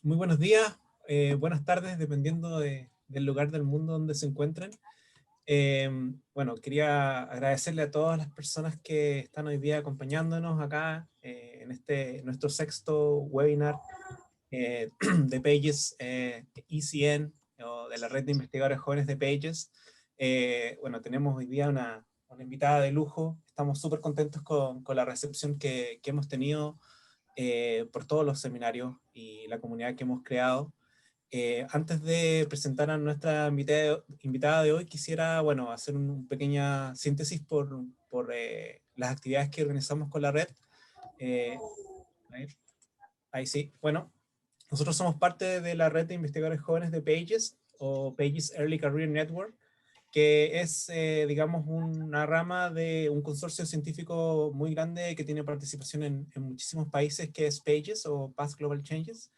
Muy buenos días, buenas tardes, dependiendo del lugar del mundo donde se encuentren. Bueno, quería agradecerle a todas las personas que están hoy día acompañándonos acá en nuestro sexto webinar de Pages ECN, o de la Red de Investigadores Jóvenes de Pages. Bueno, tenemos hoy día una invitada de lujo. Estamos súper contentos con la recepción que hemos tenido por todos los seminarios y la comunidad que hemos creado. Antes de presentar a nuestra invitada de hoy, quisiera, bueno, hacer una pequeña síntesis por las actividades que organizamos con la red. Eh, ahí, ahí sí, bueno, nosotros somos parte de la red de investigadores jóvenes de Pages, o Pages Early Career Network, que es, digamos, una rama de un consorcio científico muy grande que tiene participación en muchísimos países, que es Pages, o Past Global Changes.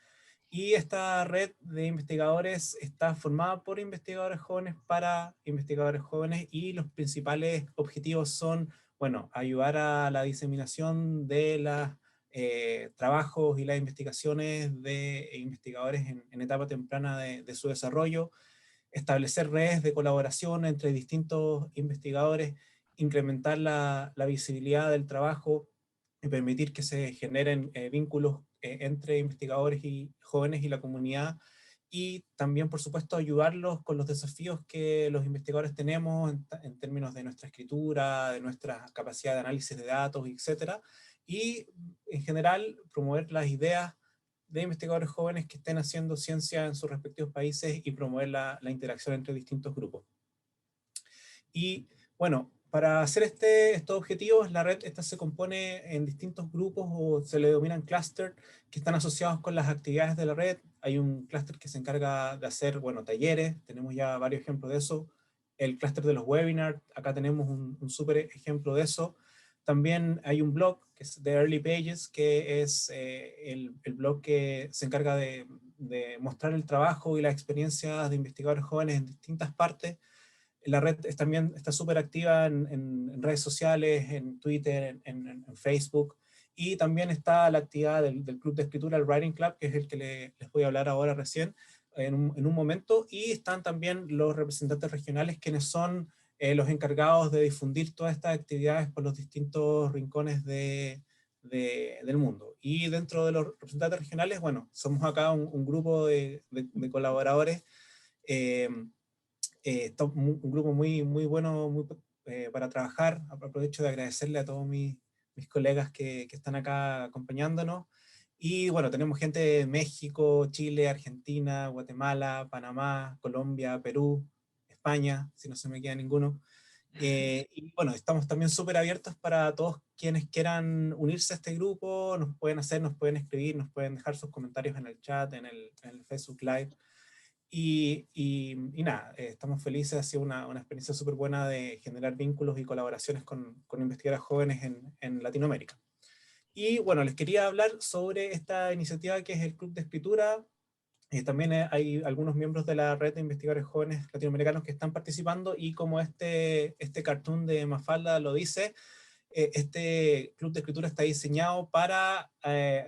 Y esta red de investigadores está formada por investigadores jóvenes para investigadores jóvenes, y los principales objetivos son, bueno, ayudar a la diseminación de los trabajos y las investigaciones de investigadores en etapa temprana de su desarrollo, establecer redes de colaboración entre distintos investigadores, incrementar la visibilidad del trabajo y permitir que se generen vínculos entre investigadores y jóvenes y la comunidad, y también, por supuesto, ayudarlos con los desafíos que los investigadores tenemos en términos de nuestra escritura, de nuestra capacidad de análisis de datos, etcétera, y en general promover las ideas de investigadores jóvenes que estén haciendo ciencia en sus respectivos países y promover la interacción entre distintos grupos. Y bueno, para hacer estos objetivos, la red esta se compone en distintos grupos, o se le denominan clúster, que están asociados con las actividades de la red. Hay un clúster que se encarga de hacer, bueno, talleres, tenemos ya varios ejemplos de eso. El clúster de los webinars, acá tenemos un súper ejemplo de eso. También hay un blog que es de Early Pages, que es el blog que se encarga de mostrar el trabajo y las experiencias de investigadores jóvenes en distintas partes. La red también está súper activa en redes sociales, en Twitter, en Facebook, y también está la actividad del club de escritura, el Writing Club, que es el que les voy a hablar ahora recién, en un momento, y están también los representantes regionales, quienes son los encargados de difundir todas estas actividades por los distintos rincones del mundo. Y dentro de los representantes regionales, bueno, somos acá un grupo de colaboradores, eh, está un grupo muy bueno, para trabajar. Aprovecho de agradecerle a todos mis colegas que están acá acompañándonos. Y bueno, tenemos gente de México, Chile, Argentina, Guatemala, Panamá, Colombia, Perú, España, si no se me queda ninguno. Y bueno, estamos también súper abiertos para todos quienes quieran unirse a este grupo. Nos pueden escribir, nos pueden dejar sus comentarios en el chat, en el Facebook Live. Y nada, estamos felices. Ha sido una experiencia súper buena de generar vínculos y colaboraciones con investigadores jóvenes en Latinoamérica. Y bueno, les quería hablar sobre esta iniciativa que es el Club de Escritura. También hay algunos miembros de la red de investigadores jóvenes latinoamericanos que están participando, y como este cartoon de Mafalda lo dice, este club de escritura está diseñado para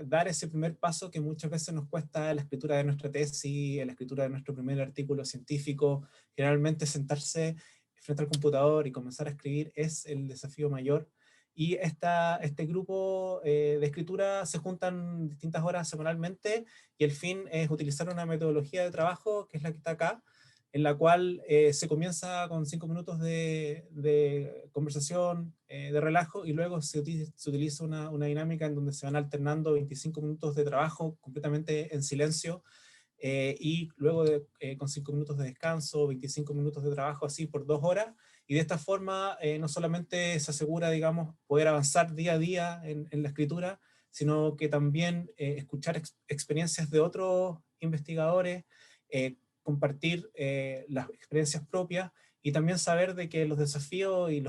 dar ese primer paso que muchas veces nos cuesta: la escritura de nuestra tesis, la escritura de nuestro primer artículo científico. Generalmente sentarse frente al computador y comenzar a escribir es el desafío mayor. Y este grupo de escritura se juntan distintas horas semanalmente, y el fin es utilizar una metodología de trabajo, que es la que está acá, en la cual se comienza con 5 minutos de conversación, de relajo, y luego se utiliza una dinámica en donde se van alternando 25 minutos de trabajo completamente en silencio, y luego con 5 minutos de descanso, 25 minutos de trabajo, así por 2 horas. Y de esta forma no solamente se asegura, digamos, poder avanzar día a día en la escritura, sino que también escuchar experiencias de otros investigadores, compartir las experiencias propias, y también saber de que los desafíos y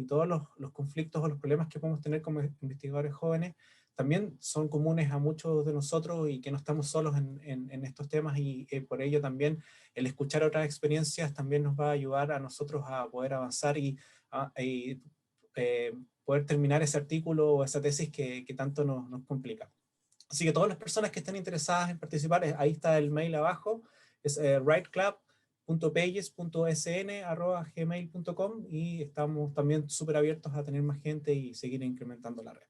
todos los conflictos o los problemas que podemos tener como investigadores jóvenes también son comunes a muchos de nosotros, y que no estamos solos en estos temas. Y por ello también el escuchar otras experiencias también nos va a ayudar a nosotros a poder avanzar y poder terminar ese artículo o esa tesis que tanto nos complica. Así que todas las personas que estén interesadas en participar, ahí está el mail abajo, es writeclub.pages.sn@gmail.com, y estamos también súper abiertos a tener más gente y seguir incrementando la red.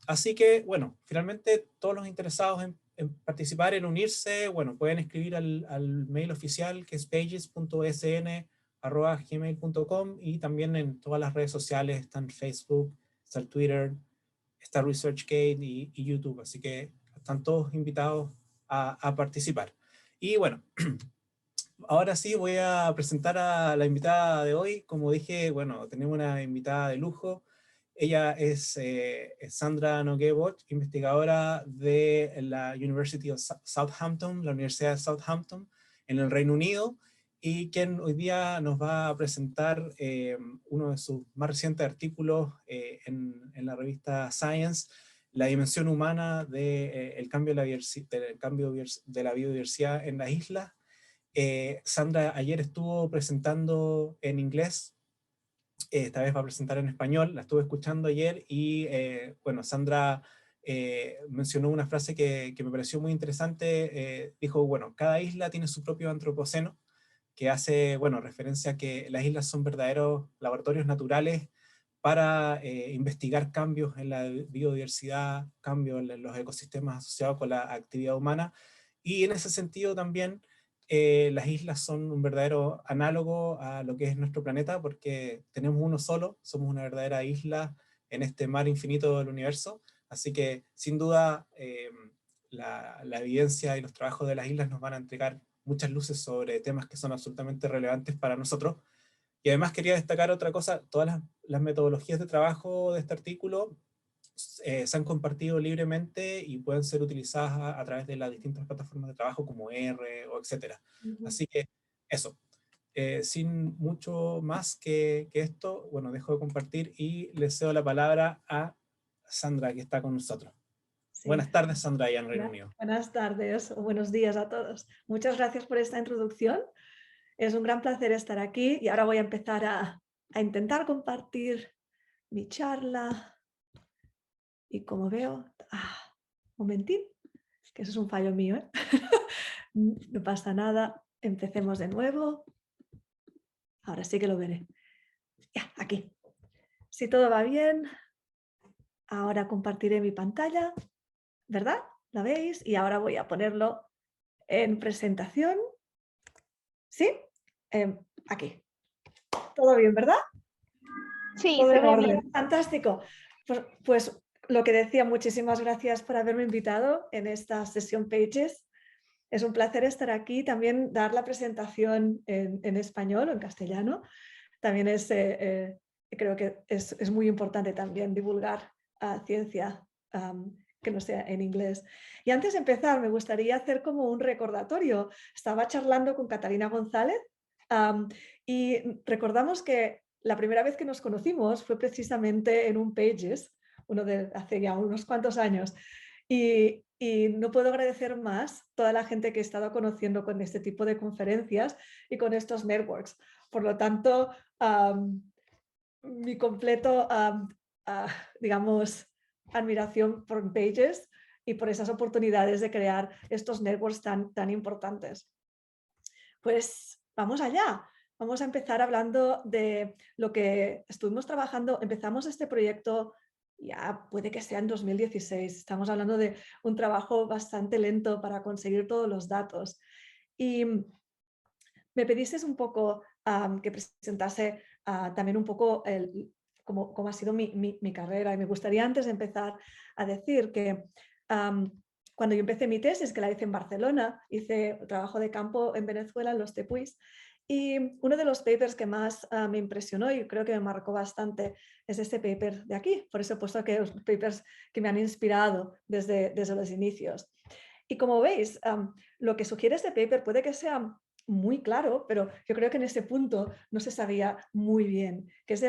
Así que, bueno, finalmente todos los interesados en participar, en unirse, bueno, pueden escribir al mail oficial, que es pages.sn@gmail.com, y también en todas las redes sociales, están Facebook, está el Twitter, está ResearchGate y YouTube, así que están todos invitados a participar. Y bueno, ahora sí voy a presentar a la invitada de hoy. Como dije, bueno, tenemos una invitada de lujo. Ella es Sandra Noguebot, investigadora de la University of Southampton, la Universidad de Southampton, en el Reino Unido, y quien hoy día nos va a presentar uno de sus más recientes artículos en la revista Science, la dimensión humana del cambio de la biodiversidad en las islas. Sandra ayer estuvo presentando en inglés, esta vez va a presentar en español, la estuve escuchando ayer y bueno, Sandra mencionó una frase que me pareció muy interesante, dijo, bueno, cada isla tiene su propio antropoceno, que hace, bueno, referencia a que las islas son verdaderos laboratorios naturales para investigar cambios en la biodiversidad, cambios en los ecosistemas asociados con la actividad humana, y en ese sentido también las islas son un verdadero análogo a lo que es nuestro planeta, porque tenemos uno solo, somos una verdadera isla en este mar infinito del universo, así que sin duda la evidencia y los trabajos de las islas nos van a entregar muchas luces sobre temas que son absolutamente relevantes para nosotros. Y además quería destacar otra cosa, todas las metodologías de trabajo de este artículo se han compartido libremente y pueden ser utilizadas a través de las distintas plataformas de trabajo como R o etcétera. Ujú. Así que eso, sin mucho más que esto, bueno, dejo de compartir y le cedo la palabra a Sandra, que está con nosotros. Sí. Buenas tardes, Sandra, allá en Reino Unido. Buenas tardes o buenos días a todos. Muchas gracias por esta introducción. Es un gran placer estar aquí y ahora voy a empezar a intentar compartir mi charla. Y como veo, momentín, que eso es un fallo mío, ¿eh? No pasa nada, empecemos de nuevo. Ahora sí que lo veré. Ya, aquí. Si todo va bien, ahora compartiré mi pantalla, ¿verdad? ¿La veis? Y ahora voy a ponerlo en presentación. ¿Sí? Aquí. ¿Todo bien, verdad? Sí, Todo se en ve bien. orden. Fantástico. Pues lo que decía, muchísimas gracias por haberme invitado en esta sesión Pages. Es un placer estar aquí, también dar la presentación en español o en castellano. También creo que es muy importante también divulgar ciencia que no sea en inglés. Y antes de empezar, me gustaría hacer como un recordatorio. Estaba charlando con Catalina González y recordamos que la primera vez que nos conocimos fue precisamente en un Pages, hace ya unos cuantos años. Y no puedo agradecer más toda la gente que he estado conociendo con este tipo de conferencias y con estos networks. Por lo tanto, mi completo, digamos, admiración por Pages y por esas oportunidades de crear estos networks tan importantes. Pues vamos allá. Vamos a empezar hablando de lo que estuvimos trabajando. Empezamos este proyecto, ya puede que sea en 2016. Estamos hablando de un trabajo bastante lento para conseguir todos los datos. Y me pedisteis un poco que presentase también un poco cómo ha sido mi carrera. Y me gustaría antes de empezar a decir que cuando yo empecé mi tesis, que la hice en Barcelona, hice trabajo de campo en Venezuela, en los tepuis, y uno de los papers que más me impresionó y creo que me marcó bastante es este paper de aquí. Por eso he puesto que los papers que me han inspirado desde los inicios. Y como veis, lo que sugiere este paper puede que sea muy claro, pero yo creo que en ese punto no se sabía muy bien, que es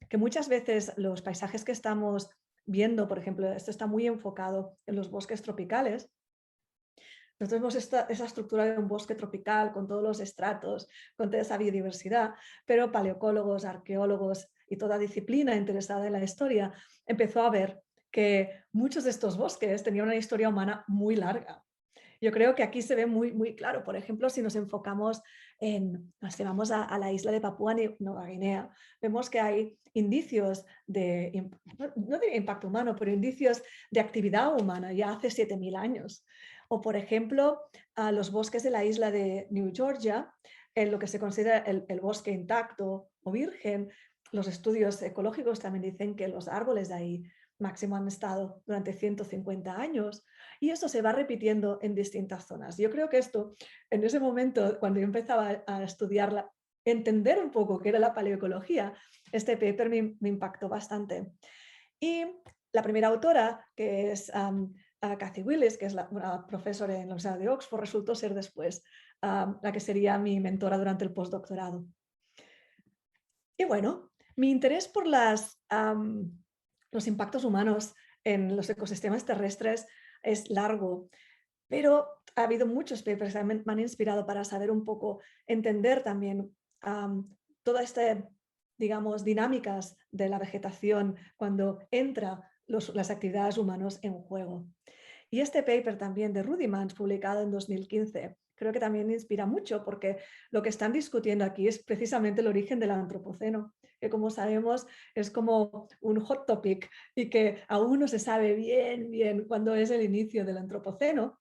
que muchas veces los paisajes que estamos viendo, por ejemplo, esto está muy enfocado en los bosques tropicales. Nosotros vemos esa estructura de un bosque tropical con todos los estratos, con toda esa biodiversidad, pero paleocólogos, arqueólogos y toda disciplina interesada en la historia empezó a ver que muchos de estos bosques tenían una historia humana muy larga. Yo creo que aquí se ve muy claro. Por ejemplo, si nos enfocamos nos llevamos a la isla de Papúa Nueva Guinea, vemos que hay indicios de, no de impacto humano, pero indicios de actividad humana ya hace 7000 años. O, por ejemplo, a los bosques de la isla de New Georgia, en lo que se considera el bosque intacto o virgen. Los estudios ecológicos también dicen que los árboles de ahí máximo han estado durante 150 años. Y eso se va repitiendo en distintas zonas. Yo creo que esto, en ese momento, cuando yo empezaba a estudiarla, entender un poco qué era la paleoecología, este paper me impactó bastante. Y la primera autora, que es Kathy Willis, que es una profesora en la Universidad de Oxford, resultó ser después la que sería mi mentora durante el postdoctorado. Y bueno, mi interés por los impactos humanos en los ecosistemas terrestres es largo, pero ha habido muchos papers que me han inspirado para saber un poco, entender también toda esta, digamos, dinámicas de la vegetación cuando entra las actividades humanas en juego. Y este paper también de Rudimans, publicado en 2015, creo que también inspira mucho porque lo que están discutiendo aquí es precisamente el origen del antropoceno, que como sabemos es como un hot topic y que aún no se sabe bien cuándo es el inicio del antropoceno.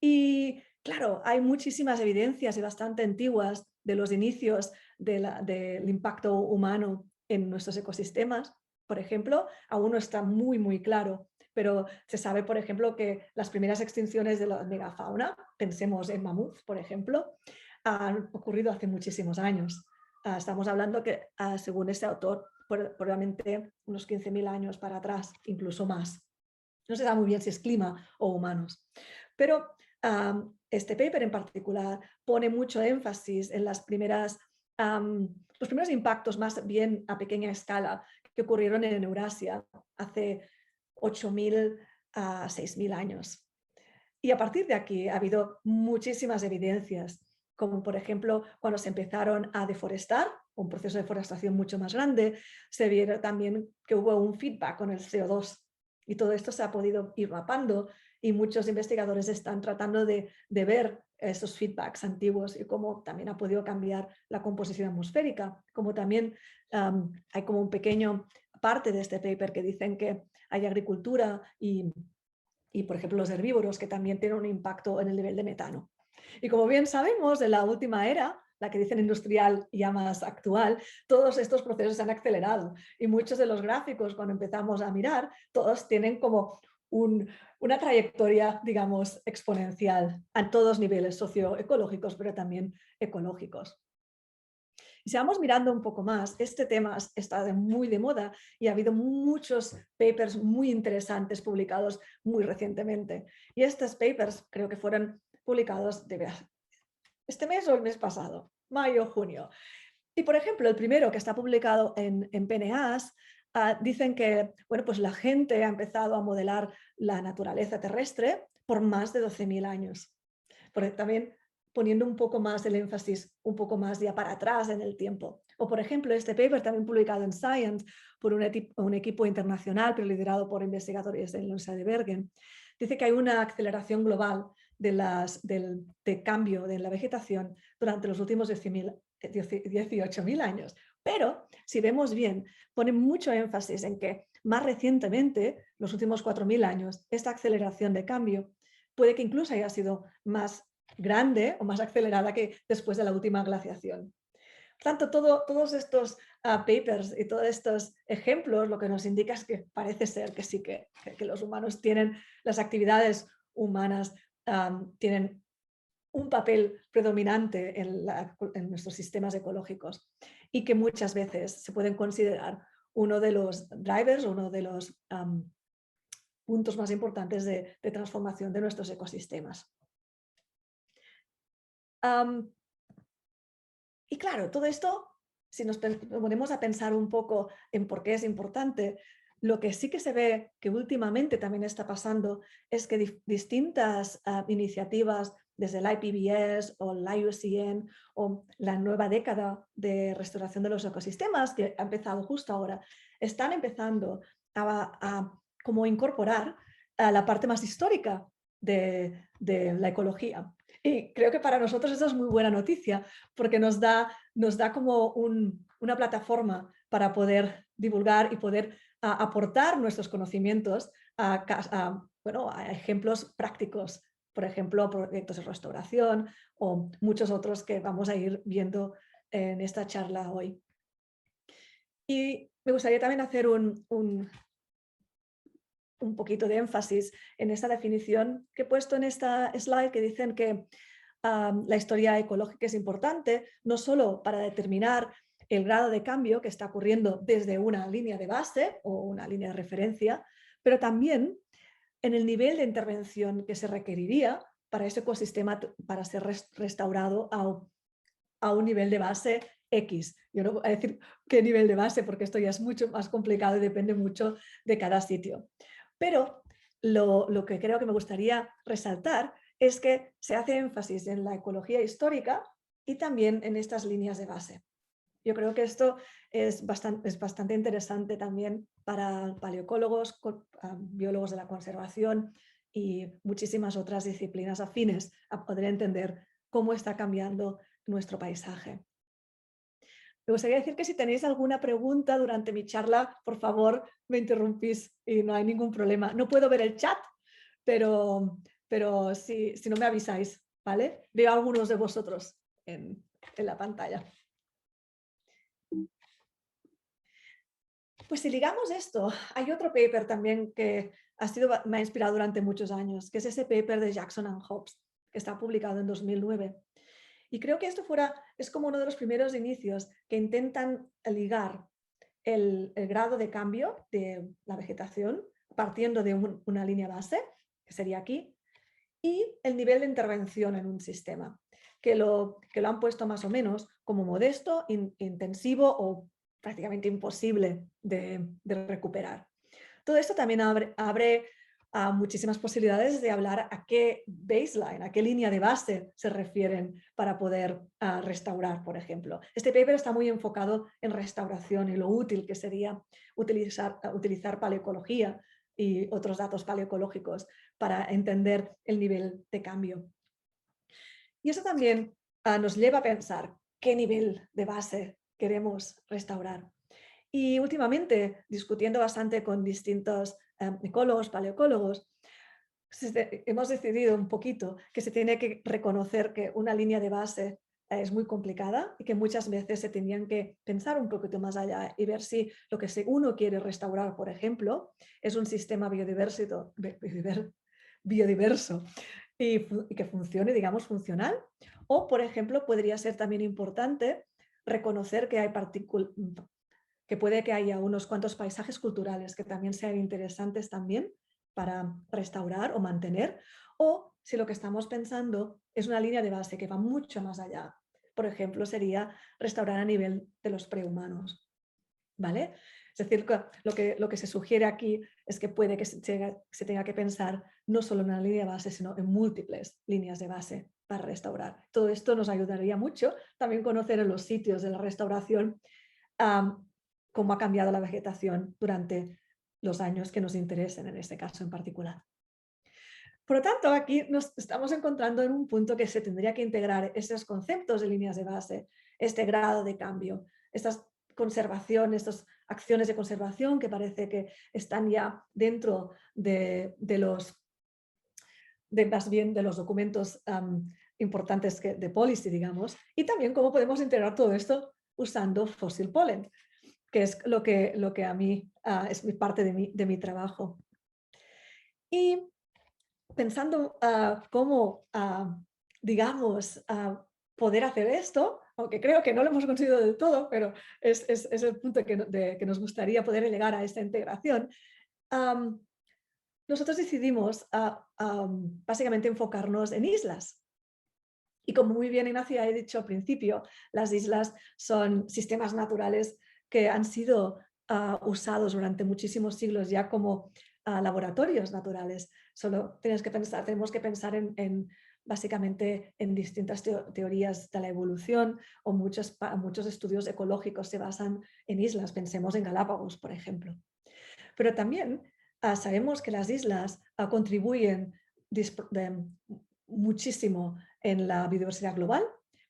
Y claro, hay muchísimas evidencias y bastante antiguas de los inicios del impacto humano en nuestros ecosistemas. Por ejemplo, aún no está muy claro, pero se sabe, por ejemplo, que las primeras extinciones de la megafauna, pensemos en mamuts, por ejemplo, han ocurrido hace muchísimos años. Estamos hablando que, según este autor, probablemente unos 15.000 años para atrás, incluso más. No se sabe muy bien si es clima o humanos. Pero este paper en particular pone mucho énfasis en los primeros impactos más bien a pequeña escala que ocurrieron en Eurasia hace 8.000 a 6.000 años. Y a partir de aquí ha habido muchísimas evidencias, como por ejemplo cuando se empezaron a deforestar, un proceso de deforestación mucho más grande, se vieron también que hubo un feedback con el CO2 y todo esto se ha podido ir mapando y muchos investigadores están tratando de ver esos feedbacks antiguos y cómo también ha podido cambiar la composición atmosférica, como también hay como un pequeño parte de este paper que dicen que hay agricultura y, por ejemplo, los herbívoros que también tienen un impacto en el nivel de metano. Y como bien sabemos, en la última era, la que dicen industrial ya más actual, todos estos procesos se han acelerado y muchos de los gráficos, cuando empezamos a mirar, todos tienen como una trayectoria, digamos, exponencial a todos niveles socioecológicos, pero también ecológicos. Y si vamos mirando un poco más, este tema está muy de moda y ha habido muchos papers muy interesantes publicados muy recientemente. Y estos papers creo que fueron publicados este mes o el mes pasado, mayo, junio. Y por ejemplo, el primero que está publicado en PNAS, dicen que bueno, pues la gente ha empezado a modelar la naturaleza terrestre por más de 12.000 años. Porque también poniendo un poco más el énfasis, un poco más ya para atrás en el tiempo. O por ejemplo, este paper también publicado en Science por un equipo internacional, pero liderado por investigadores de la Universidad de Bergen, dice que hay una aceleración global de cambio de la vegetación durante los últimos 18.000 años. Pero, si vemos bien, pone mucho énfasis en que más recientemente, los últimos 4.000 años, esta aceleración de cambio puede que incluso haya sido más grande o más acelerada que después de la última glaciación. Por tanto, todos estos papers y todos estos ejemplos lo que nos indica es que parece ser que sí, que los humanos tienen, las actividades humanas tienen un papel predominante en nuestros sistemas ecológicos y que muchas veces se pueden considerar uno de los drivers, uno de los puntos más importantes de transformación de nuestros ecosistemas. Y claro, todo esto, si nos ponemos a pensar un poco en por qué es importante, lo que sí que se ve que últimamente también está pasando es que distintas iniciativas desde el IPBES o el IUCN o la nueva década de restauración de los ecosistemas que ha empezado justo ahora, están empezando a cómo incorporar la parte más histórica de la ecología. Y creo que para nosotros eso es muy buena noticia, porque nos da como una plataforma para poder divulgar y poder aportar nuestros conocimientos bueno, a ejemplos prácticos, por ejemplo, proyectos de restauración o muchos otros que vamos a ir viendo en esta charla hoy. Y me gustaría también hacer un poquito de énfasis en esta definición que he puesto en esta slide, que dicen que la historia ecológica es importante no solo para determinar el grado de cambio que está ocurriendo desde una línea de base o una línea de referencia, pero también en el nivel de intervención que se requeriría para ese ecosistema para ser restaurado a un nivel de base X. Yo no voy a decir qué nivel de base, porque esto ya es mucho más complicado y depende mucho de cada sitio. Pero lo que creo que me gustaría resaltar es que se hace énfasis en la ecología histórica y también en estas líneas de base. Yo creo que esto es bastante interesante también para paleoecólogos, biólogos de la conservación y muchísimas otras disciplinas afines a poder entender cómo está cambiando nuestro paisaje. Me gustaría decir que si tenéis alguna pregunta durante mi charla, por favor, me interrumpís y no hay ningún problema. No puedo ver el chat, pero si no me avisáis, ¿vale? Veo a algunos de vosotros en la pantalla. Pues si ligamos esto, hay otro paper también que me ha inspirado durante muchos años, que es ese paper de Jackson and Hobbs, que está publicado en 2009. Y creo que esto es como uno de los primeros inicios que intentan ligar el grado de cambio de la vegetación, partiendo de una línea base, que sería aquí, y el nivel de intervención en un sistema, que lo han puesto más o menos como modesto, intensivo o prácticamente imposible de recuperar. Todo esto también abre a muchísimas posibilidades de hablar a qué baseline, a qué línea de base se refieren para poder restaurar, por ejemplo. Este paper está muy enfocado en restauración y lo útil que sería utilizar paleoecología y otros datos paleoecológicos para entender el nivel de cambio. Y eso también nos lleva a pensar qué nivel de base queremos restaurar. Y últimamente, discutiendo bastante con distintos ecólogos, paleoecólogos, hemos decidido un poquito que se tiene que reconocer que una línea de base es muy complicada y que muchas veces se tenían que pensar un poquito más allá y ver si lo que uno quiere restaurar, por ejemplo, es un sistema biodiverso y que funcione, digamos, funcional. O, por ejemplo, podría ser también importante reconocer que hay que puede que haya unos cuantos paisajes culturales que también sean interesantes también para restaurar o mantener, o si lo que estamos pensando es una línea de base que va mucho más allá. Por ejemplo, sería restaurar a nivel de los prehumanos, ¿vale? Es decir, lo que se sugiere aquí es que puede que se tenga que pensar no solo en una línea de base, sino en múltiples líneas de base para restaurar. Todo esto nos ayudaría mucho también conocer en los sitios de la restauración cómo ha cambiado la vegetación durante los años que nos interesen en este caso en particular. Por lo tanto, aquí nos estamos encontrando en un punto que se tendría que integrar esos conceptos de líneas de base, este grado de cambio, estas estas acciones de conservación que parece que están ya dentro más bien de los documentos importantes de policy, digamos, y también cómo podemos integrar todo esto usando fossil pollen, que es lo que a mí es parte de mi trabajo. Y pensando cómo, digamos, poder hacer esto, aunque creo que no lo hemos conseguido del todo, pero es el punto que nos gustaría poder llegar a esta integración, nosotros decidimos básicamente enfocarnos en islas. Y como muy bien Ignacia ha dicho al principio, las islas son sistemas naturales que han sido usados durante muchísimos siglos ya como laboratorios naturales. Solo tenemos que pensar básicamente en distintas teorías de la evolución o muchos estudios ecológicos se basan en islas. Pensemos en Galápagos, por ejemplo. Pero también sabemos que las islas contribuyen muchísimo en la biodiversidad global,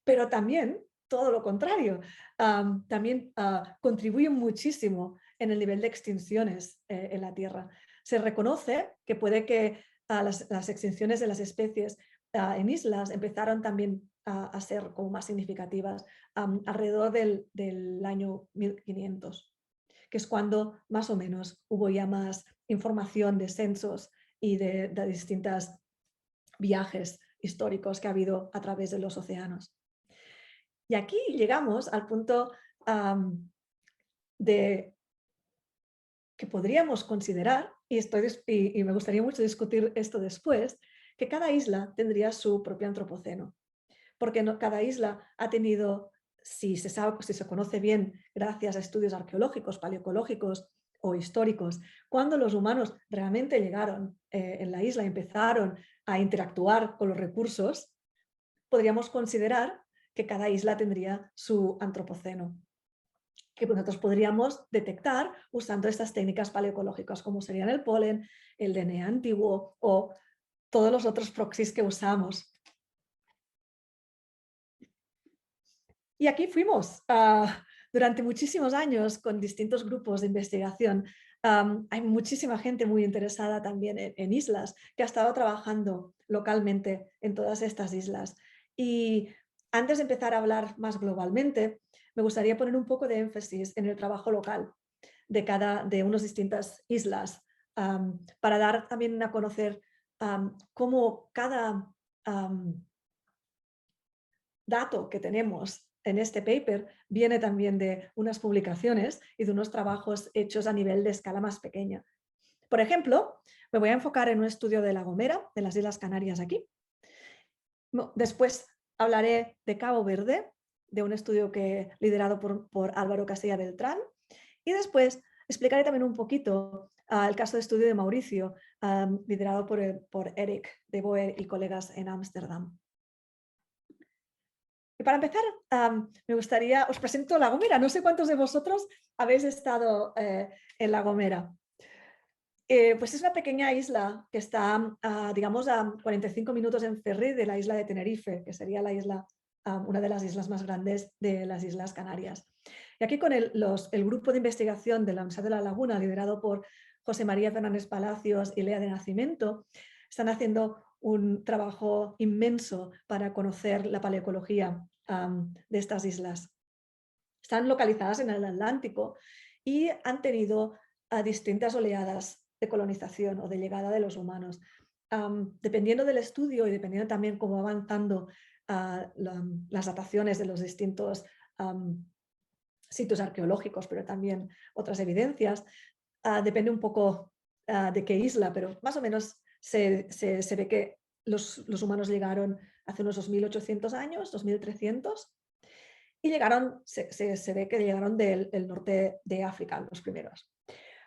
pero también todo lo contrario, también contribuyen muchísimo en el nivel de extinciones en la Tierra. Se reconoce que puede que las extinciones de las especies en islas empezaron también a ser como más significativas alrededor del año 1500, que es cuando más o menos hubo ya más información de censos y de distintos viajes históricos que ha habido a través de los océanos. Y aquí llegamos al punto de que podríamos considerar, y me gustaría mucho discutir esto después, que cada isla tendría su propio antropoceno, porque cada isla ha tenido, si se conoce bien gracias a estudios arqueológicos, paleoecológicos o históricos, cuando los humanos realmente llegaron en la isla y empezaron a interactuar con los recursos, podríamos considerar que cada isla tendría su antropoceno, que nosotros podríamos detectar usando estas técnicas paleoecológicas, como serían el polen, el DNA antiguo o todos los otros proxies que usamos. Y aquí fuimos durante muchísimos años con distintos grupos de investigación. Hay muchísima gente muy interesada también en islas que ha estado trabajando localmente en todas estas islas. Y antes de empezar a hablar más globalmente, me gustaría poner un poco de énfasis en el trabajo local de unas distintas islas para dar también a conocer cómo cada dato que tenemos en este paper viene también de unas publicaciones y de unos trabajos hechos a nivel de escala más pequeña. Por ejemplo, me voy a enfocar en un estudio de La Gomera, de las Islas Canarias aquí. Después hablaré de Cabo Verde, de un estudio liderado por Álvaro Castilla Beltrán. Y después explicaré también un poquito el caso de estudio de Mauricio, liderado por Eric de Boer y colegas en Ámsterdam. Y para empezar, me gustaría, os presento La Gomera. No sé cuántos de vosotros habéis estado en La Gomera. Pues es una pequeña isla que está, digamos, a 45 minutos en ferry de la isla de Tenerife, que sería la isla, una de las islas más grandes de las Islas Canarias. Y aquí con el grupo de investigación de la Universidad de La Laguna, liderado por José María Fernández Palacios y Lea de Nacimiento, están haciendo un trabajo inmenso para conocer la paleoecología de estas islas. Están localizadas en el Atlántico y han tenido distintas oleadas de colonización o de llegada de los humanos. Dependiendo del estudio y dependiendo también cómo va avanzando las dataciones de los distintos sitios arqueológicos, pero también otras evidencias, depende un poco de qué isla, pero más o menos se ve que los humanos llegaron hace unos 2.800 años, 2.300, y se ve que llegaron del norte de África, los primeros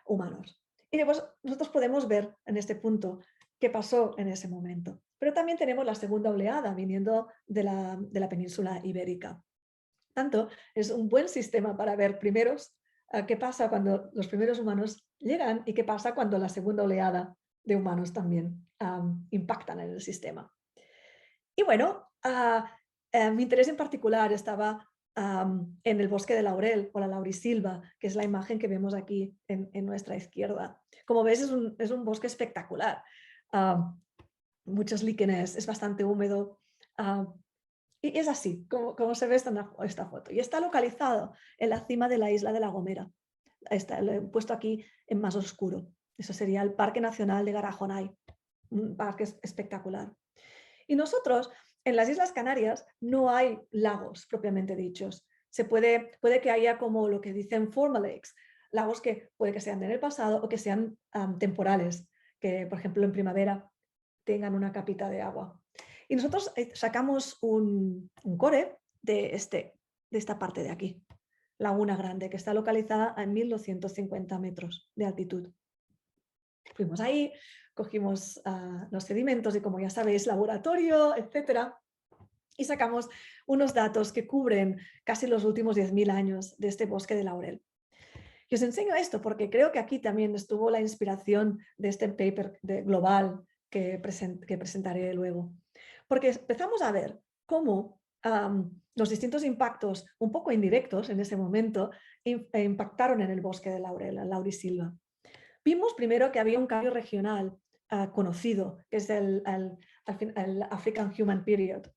humanos. Y después nosotros podemos ver en este punto qué pasó en ese momento. Pero también tenemos la segunda oleada viniendo de la península ibérica. Tanto es un buen sistema para ver primeros qué pasa cuando los primeros humanos llegan y qué pasa cuando la segunda oleada de humanos también impactan en el sistema. Y bueno, mi interés en particular estaba en el bosque de laurel o la laurisilva, que es la imagen que vemos aquí en nuestra izquierda. Como ves, es un bosque espectacular. Muchos líquenes, es bastante húmedo. Y es así, como se ve esta foto. Y está localizado en la cima de la isla de La Gomera. Lo he puesto aquí en más oscuro. Eso sería el Parque Nacional de Garajonay. Un parque espectacular. Y nosotros, en las Islas Canarias, no hay lagos propiamente dichos. Puede que haya como lo que dicen formal lakes, lagos que puede que sean en el pasado o que sean temporales, que por ejemplo en primavera tengan una capita de agua. Y nosotros sacamos un core de esta parte de aquí, Laguna Grande, que está localizada en 1.250 metros de altitud. Fuimos ahí, cogimos los sedimentos y, como ya sabéis, laboratorio, etcétera, y sacamos unos datos que cubren casi los últimos 10.000 años de este bosque de laurel. Y os enseño esto porque creo que aquí también estuvo la inspiración de este paper global que presentaré luego. Porque empezamos a ver cómo los distintos impactos, un poco indirectos en ese momento, impactaron en el bosque de laurel, la laurisilva. Vimos primero que había un cambio regional conocido, que es el African Human Period.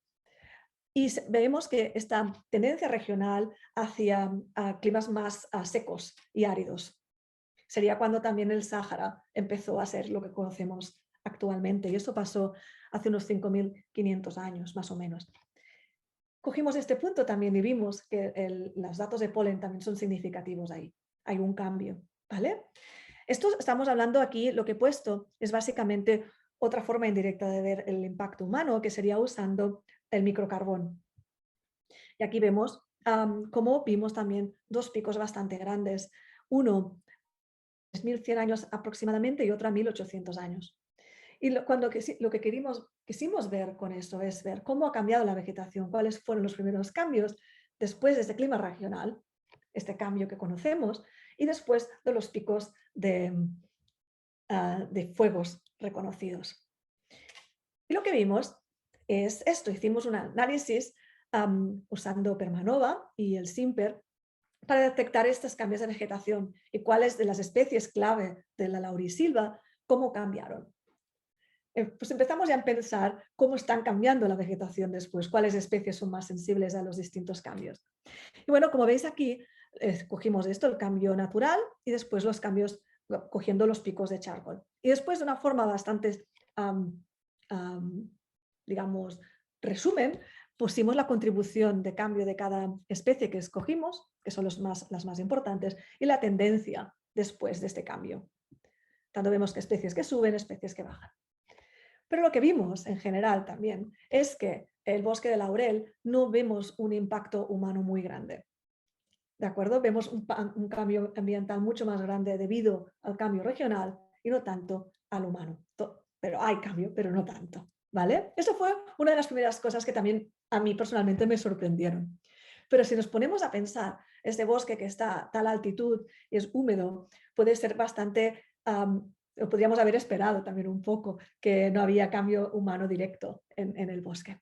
Y vemos que esta tendencia regional hacia climas más secos y áridos. Sería cuando también el Sáhara empezó a ser lo que conocemos actualmente. Y esto pasó hace unos 5.500 años, más o menos. Cogimos este punto también y vimos que los datos de polen también son significativos ahí. Hay un cambio, ¿vale? Esto estamos hablando aquí, lo que he puesto es básicamente otra forma indirecta de ver el impacto humano, que sería usando el microcarbón. Y aquí vemos cómo vimos también dos picos bastante grandes. Uno 3.100 años aproximadamente y otro a 1.800 años. Y lo que quisimos ver con esto es ver cómo ha cambiado la vegetación, cuáles fueron los primeros cambios después de este clima regional, este cambio que conocemos, y después de los picos de fuegos reconocidos. Y lo que vimos es esto, hicimos un análisis usando Permanova y el SIMPER para detectar estos cambios de vegetación y cuáles de las especies clave de la laurisilva, cómo cambiaron. Pues empezamos ya a pensar cómo están cambiando la vegetación después, cuáles especies son más sensibles a los distintos cambios. Y bueno, como veis aquí, cogimos esto, el cambio natural, y después los cambios cogiendo los picos de charcoal. Y después de una forma bastante, digamos, resumen, pusimos la contribución de cambio de cada especie que escogimos, que son las más importantes, y la tendencia después de este cambio. Tanto vemos que especies que suben, especies que bajan. Pero lo que vimos en general también es que el bosque de laurel no vemos un impacto humano muy grande. ¿De acuerdo? Vemos un cambio ambiental mucho más grande debido al cambio regional y no tanto al humano. Pero hay cambio, pero no tanto. ¿Vale? Eso fue una de las primeras cosas que también a mí personalmente me sorprendieron. Pero si nos ponemos a pensar, este bosque que está a tal altitud y es húmedo, puede ser bastante, lo podríamos haber esperado también un poco, que no había cambio humano directo en el bosque.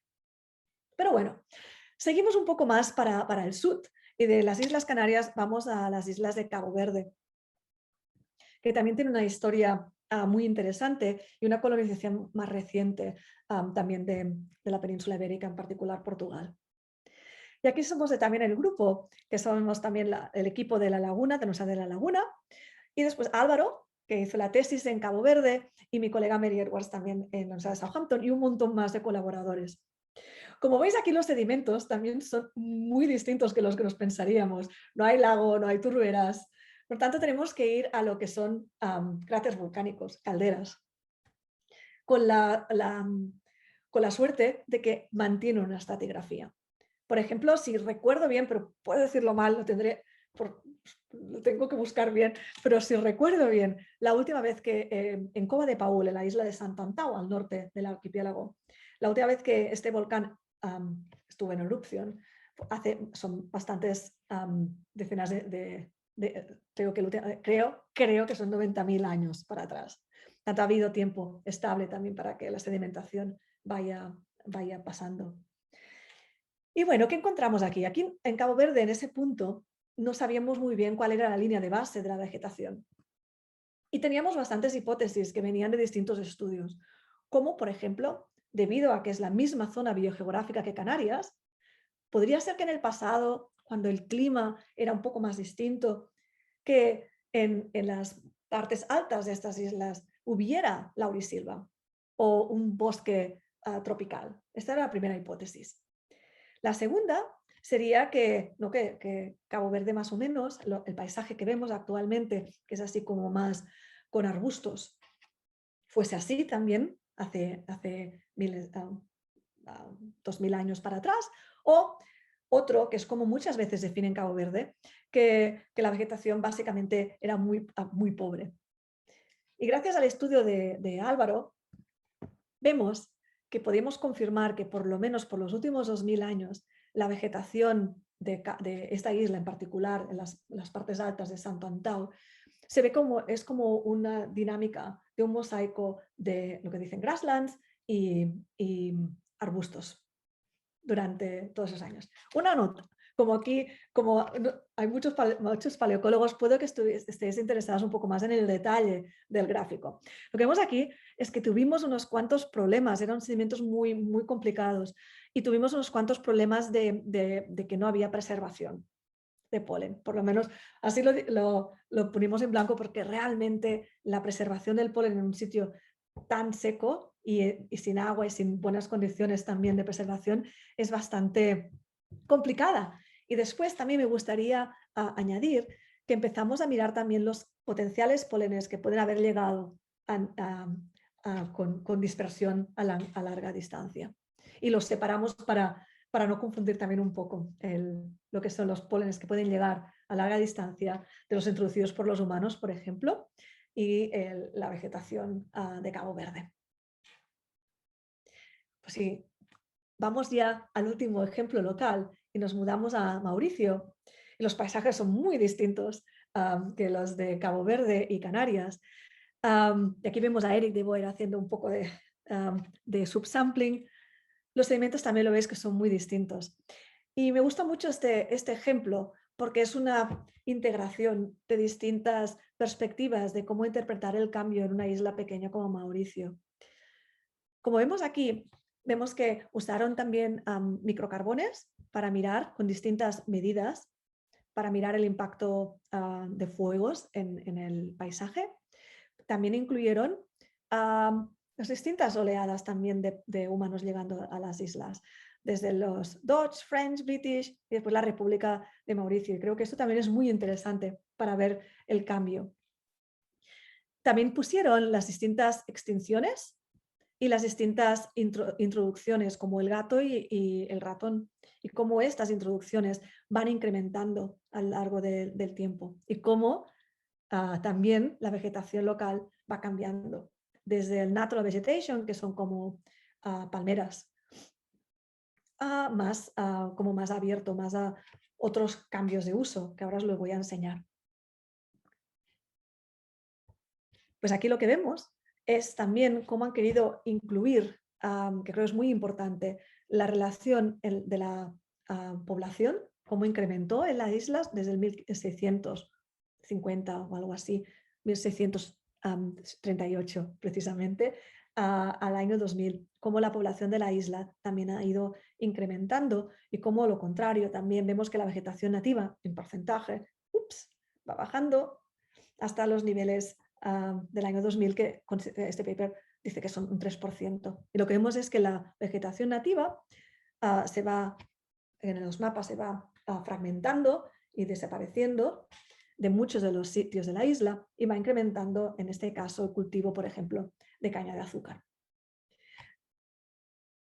Pero bueno, seguimos un poco más para el sur y de las Islas Canarias vamos a las islas de Cabo Verde, que también tiene una historia muy interesante y una colonización más reciente también de la península ibérica, en particular Portugal. Y aquí somos también el grupo, que somos también el equipo de La Laguna, de Nuestra de la Laguna, y después Álvaro, que hizo la tesis en Cabo Verde, y mi colega Mary Edwards también en la Universidad de Southampton, y un montón más de colaboradores. Como veis aquí los sedimentos también son muy distintos que los que nos pensaríamos. No hay lago, no hay turberas. Por tanto, tenemos que ir a lo que son cráteres volcánicos, calderas, con la suerte de que mantiene una estratigrafía. Por ejemplo, si recuerdo bien, pero puedo decirlo mal, lo tengo que buscar bien, pero si recuerdo bien, la última vez que en Cova de Paul, en la isla de Sant Antau, al norte del archipiélago, la última vez que este volcán estuvo en erupción, son bastantes decenas creo que son 90.000 años para atrás. Tanto ha habido tiempo estable también para que la sedimentación vaya pasando. Y bueno, ¿qué encontramos aquí? Aquí en Cabo Verde, en ese punto, no sabíamos muy bien cuál era la línea de base de la vegetación. Y teníamos bastantes hipótesis que venían de distintos estudios, como por ejemplo, debido a que es la misma zona biogeográfica que Canarias, podría ser que en el pasado, cuando el clima era un poco más distinto, que en las partes altas de estas islas hubiera laurisilva o un bosque tropical. Esta era la primera hipótesis. La segunda sería que Cabo Verde más o menos, el paisaje que vemos actualmente, que es así como más con arbustos, fuese así también hace 2.000 años para atrás, o otro que es como muchas veces definen Cabo Verde, que la vegetación básicamente era muy pobre. Y gracias al estudio de Álvaro, vemos que podemos confirmar que por lo menos por los últimos 2.000 años la vegetación de esta isla en particular, en las partes altas de Santo Antão, se ve es como una dinámica de un mosaico de lo que dicen grasslands y arbustos durante todos esos años. Una nota, como aquí, hay muchos paleocólogos, puedo que estéis interesados un poco más en el detalle del gráfico. Lo que vemos aquí es que tuvimos unos cuantos problemas, eran sedimentos muy, muy complicados y tuvimos unos cuantos problemas de que no había preservación de polen. Por lo menos así lo ponimos en blanco, porque realmente la preservación del polen en un sitio tan seco y sin agua y sin buenas condiciones también de preservación es bastante complicada. Y después también me gustaría añadir que empezamos a mirar también los potenciales polenes que pueden haber llegado con dispersión a larga distancia. Y los separamos para no confundir también un poco lo que son los pólenes que pueden llegar a larga distancia de los introducidos por los humanos, por ejemplo, y la vegetación de Cabo Verde. Pues sí, vamos ya al último ejemplo local y nos mudamos a Mauricio. Y los paisajes son muy distintos que los de Cabo Verde y Canarias. Y aquí vemos a Eric de Boer haciendo un poco de subsampling. Los sedimentos también lo veis que son muy distintos. Y me gusta mucho este ejemplo porque es una integración de distintas perspectivas de cómo interpretar el cambio en una isla pequeña como Mauricio. Como vemos aquí, vemos que usaron también microcarbones para mirar con distintas medidas, para mirar el impacto de fuegos en el paisaje. También incluyeron las distintas oleadas también de humanos llegando a las islas, desde los Dutch, French, British y después la República de Mauricio. Y creo que esto también es muy interesante para ver el cambio. También pusieron las distintas extinciones y las distintas introducciones, como el gato y el ratón, y cómo estas introducciones van incrementando a lo largo del tiempo, y cómo también la vegetación local va cambiando, desde el natural vegetation, que son como palmeras, a como más abierto, más a otros cambios de uso, que ahora os lo voy a enseñar. Pues aquí lo que vemos es también cómo han querido incluir, que creo es muy importante, la relación de la población, cómo incrementó en las islas desde el 1650 o algo así, 1638 precisamente, al año 2000, cómo la población de la isla también ha ido incrementando y cómo lo contrario, también vemos que la vegetación nativa en porcentaje va bajando hasta los niveles del año 2000, que este paper dice que son un 3%. Y lo que vemos es que la vegetación nativa se va, en los mapas se va fragmentando y desapareciendo de muchos de los sitios de la isla y va incrementando, en este caso, el cultivo, por ejemplo, de caña de azúcar.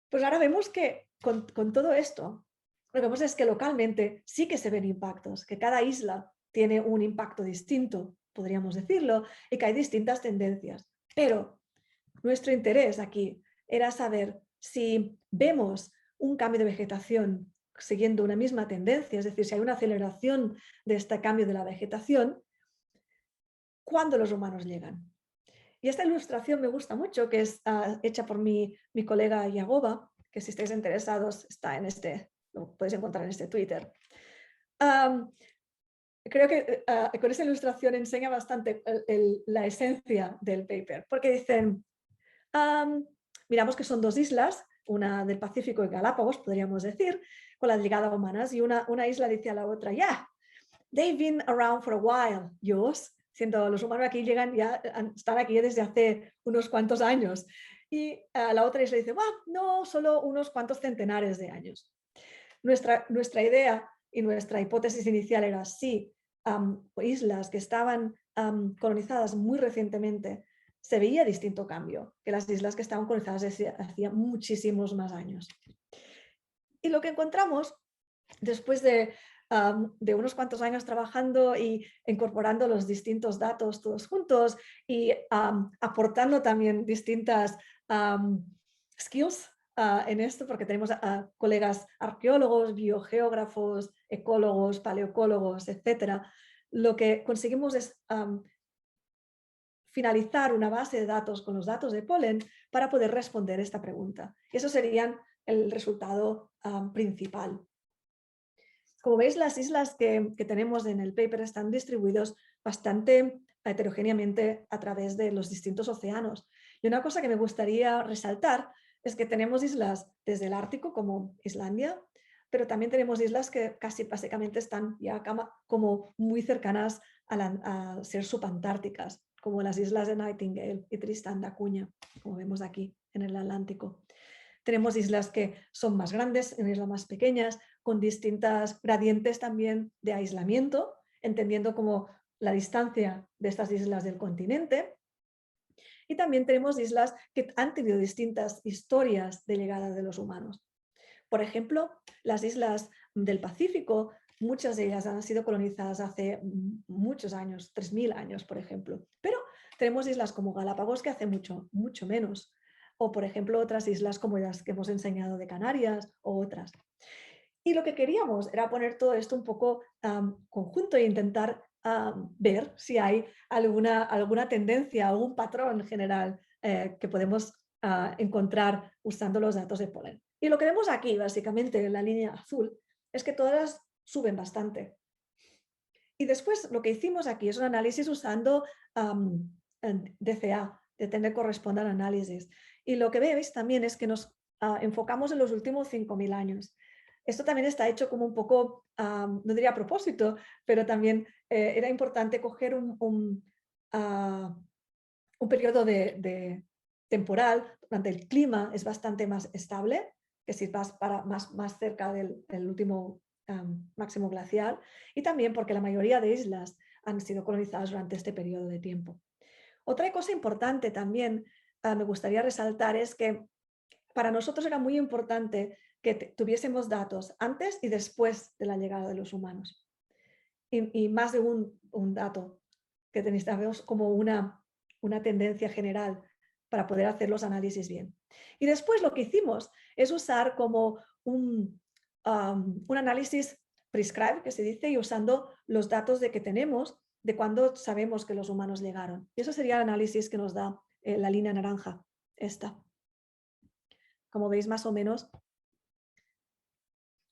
Pues ahora vemos que con todo esto, lo que vemos es que localmente sí que se ven impactos, que cada isla tiene un impacto distinto, podríamos decirlo, y que hay distintas tendencias. Pero nuestro interés aquí era saber si vemos un cambio de vegetación siguiendo una misma tendencia, es decir, si hay una aceleración de este cambio de la vegetación, cuando los humanos llegan. Y esta ilustración me gusta mucho, que es hecha por mi colega Yagoba, que si estáis interesados está lo podéis encontrar en este Twitter. Creo que con esta ilustración enseña bastante la esencia del paper, porque dicen, miramos que son dos islas, una del Pacífico y Galápagos, podríamos decir, con la llegada humanas, y una isla dice a la otra, yeah, they've been around for a while, yours, siendo los humanos aquí llegan, ya están aquí desde hace unos cuantos años. Y la otra isla dice, well, no, solo unos cuantos centenares de años. Nuestra idea y nuestra hipótesis inicial era sí, islas que estaban colonizadas muy recientemente, se veía distinto cambio que las islas que estaban colonizadas hacía muchísimos más años. Y lo que encontramos después de unos cuantos años trabajando y incorporando los distintos datos todos juntos y aportando también distintas skills en esto porque tenemos a colegas arqueólogos, biogeógrafos, ecólogos, paleoecólogos, etcétera. Lo que conseguimos es finalizar una base de datos con los datos de polen para poder responder esta pregunta. Y eso sería el resultado principal. Como veis, las islas que tenemos en el paper están distribuidos bastante heterogéneamente a través de los distintos océanos. Y una cosa que me gustaría resaltar es que tenemos islas desde el Ártico, como Islandia, pero también tenemos islas que casi básicamente están ya como muy cercanas a ser subantárticas, como las islas de Nightingale y Tristán da Cunha, como vemos aquí en el Atlántico. Tenemos islas que son más grandes, islas más pequeñas, con distintas gradientes también de aislamiento, entendiendo como la distancia de estas islas del continente. Y también tenemos islas que han tenido distintas historias de llegada de los humanos. Por ejemplo, las islas del Pacífico, muchas de ellas han sido colonizadas hace muchos años, 3000 años, por ejemplo. Pero tenemos islas como Galápagos que hace mucho, mucho menos. O, por ejemplo, otras islas como las que hemos enseñado de Canarias o otras. Y lo que queríamos era poner todo esto un poco conjunto e intentar ver si hay alguna tendencia, algún patrón general que podemos encontrar usando los datos de polen. Y lo que vemos aquí, básicamente, en la línea azul, es que todas suben bastante. Y después lo que hicimos aquí es un análisis usando DCA, Depende Corresponde al Análisis. Y lo que veis también es que nos enfocamos en los últimos 5000 años. Esto también está hecho como un poco, no diría a propósito, pero también era importante coger un periodo temporal donde el clima es bastante más estable, que si vas más cerca del último máximo glacial, y también porque la mayoría de islas han sido colonizadas durante este periodo de tiempo. Otra cosa importante también me gustaría resaltar es que para nosotros era muy importante que tuviésemos datos antes y después de la llegada de los humanos. Y más de un dato, que necesitamos como una tendencia general para poder hacer los análisis bien. Y después lo que hicimos es usar como un análisis prescribed, que se dice, y usando los datos que tenemos de cuando sabemos que los humanos llegaron. Y eso sería el análisis que nos da la línea naranja, esta. Como veis, más o menos,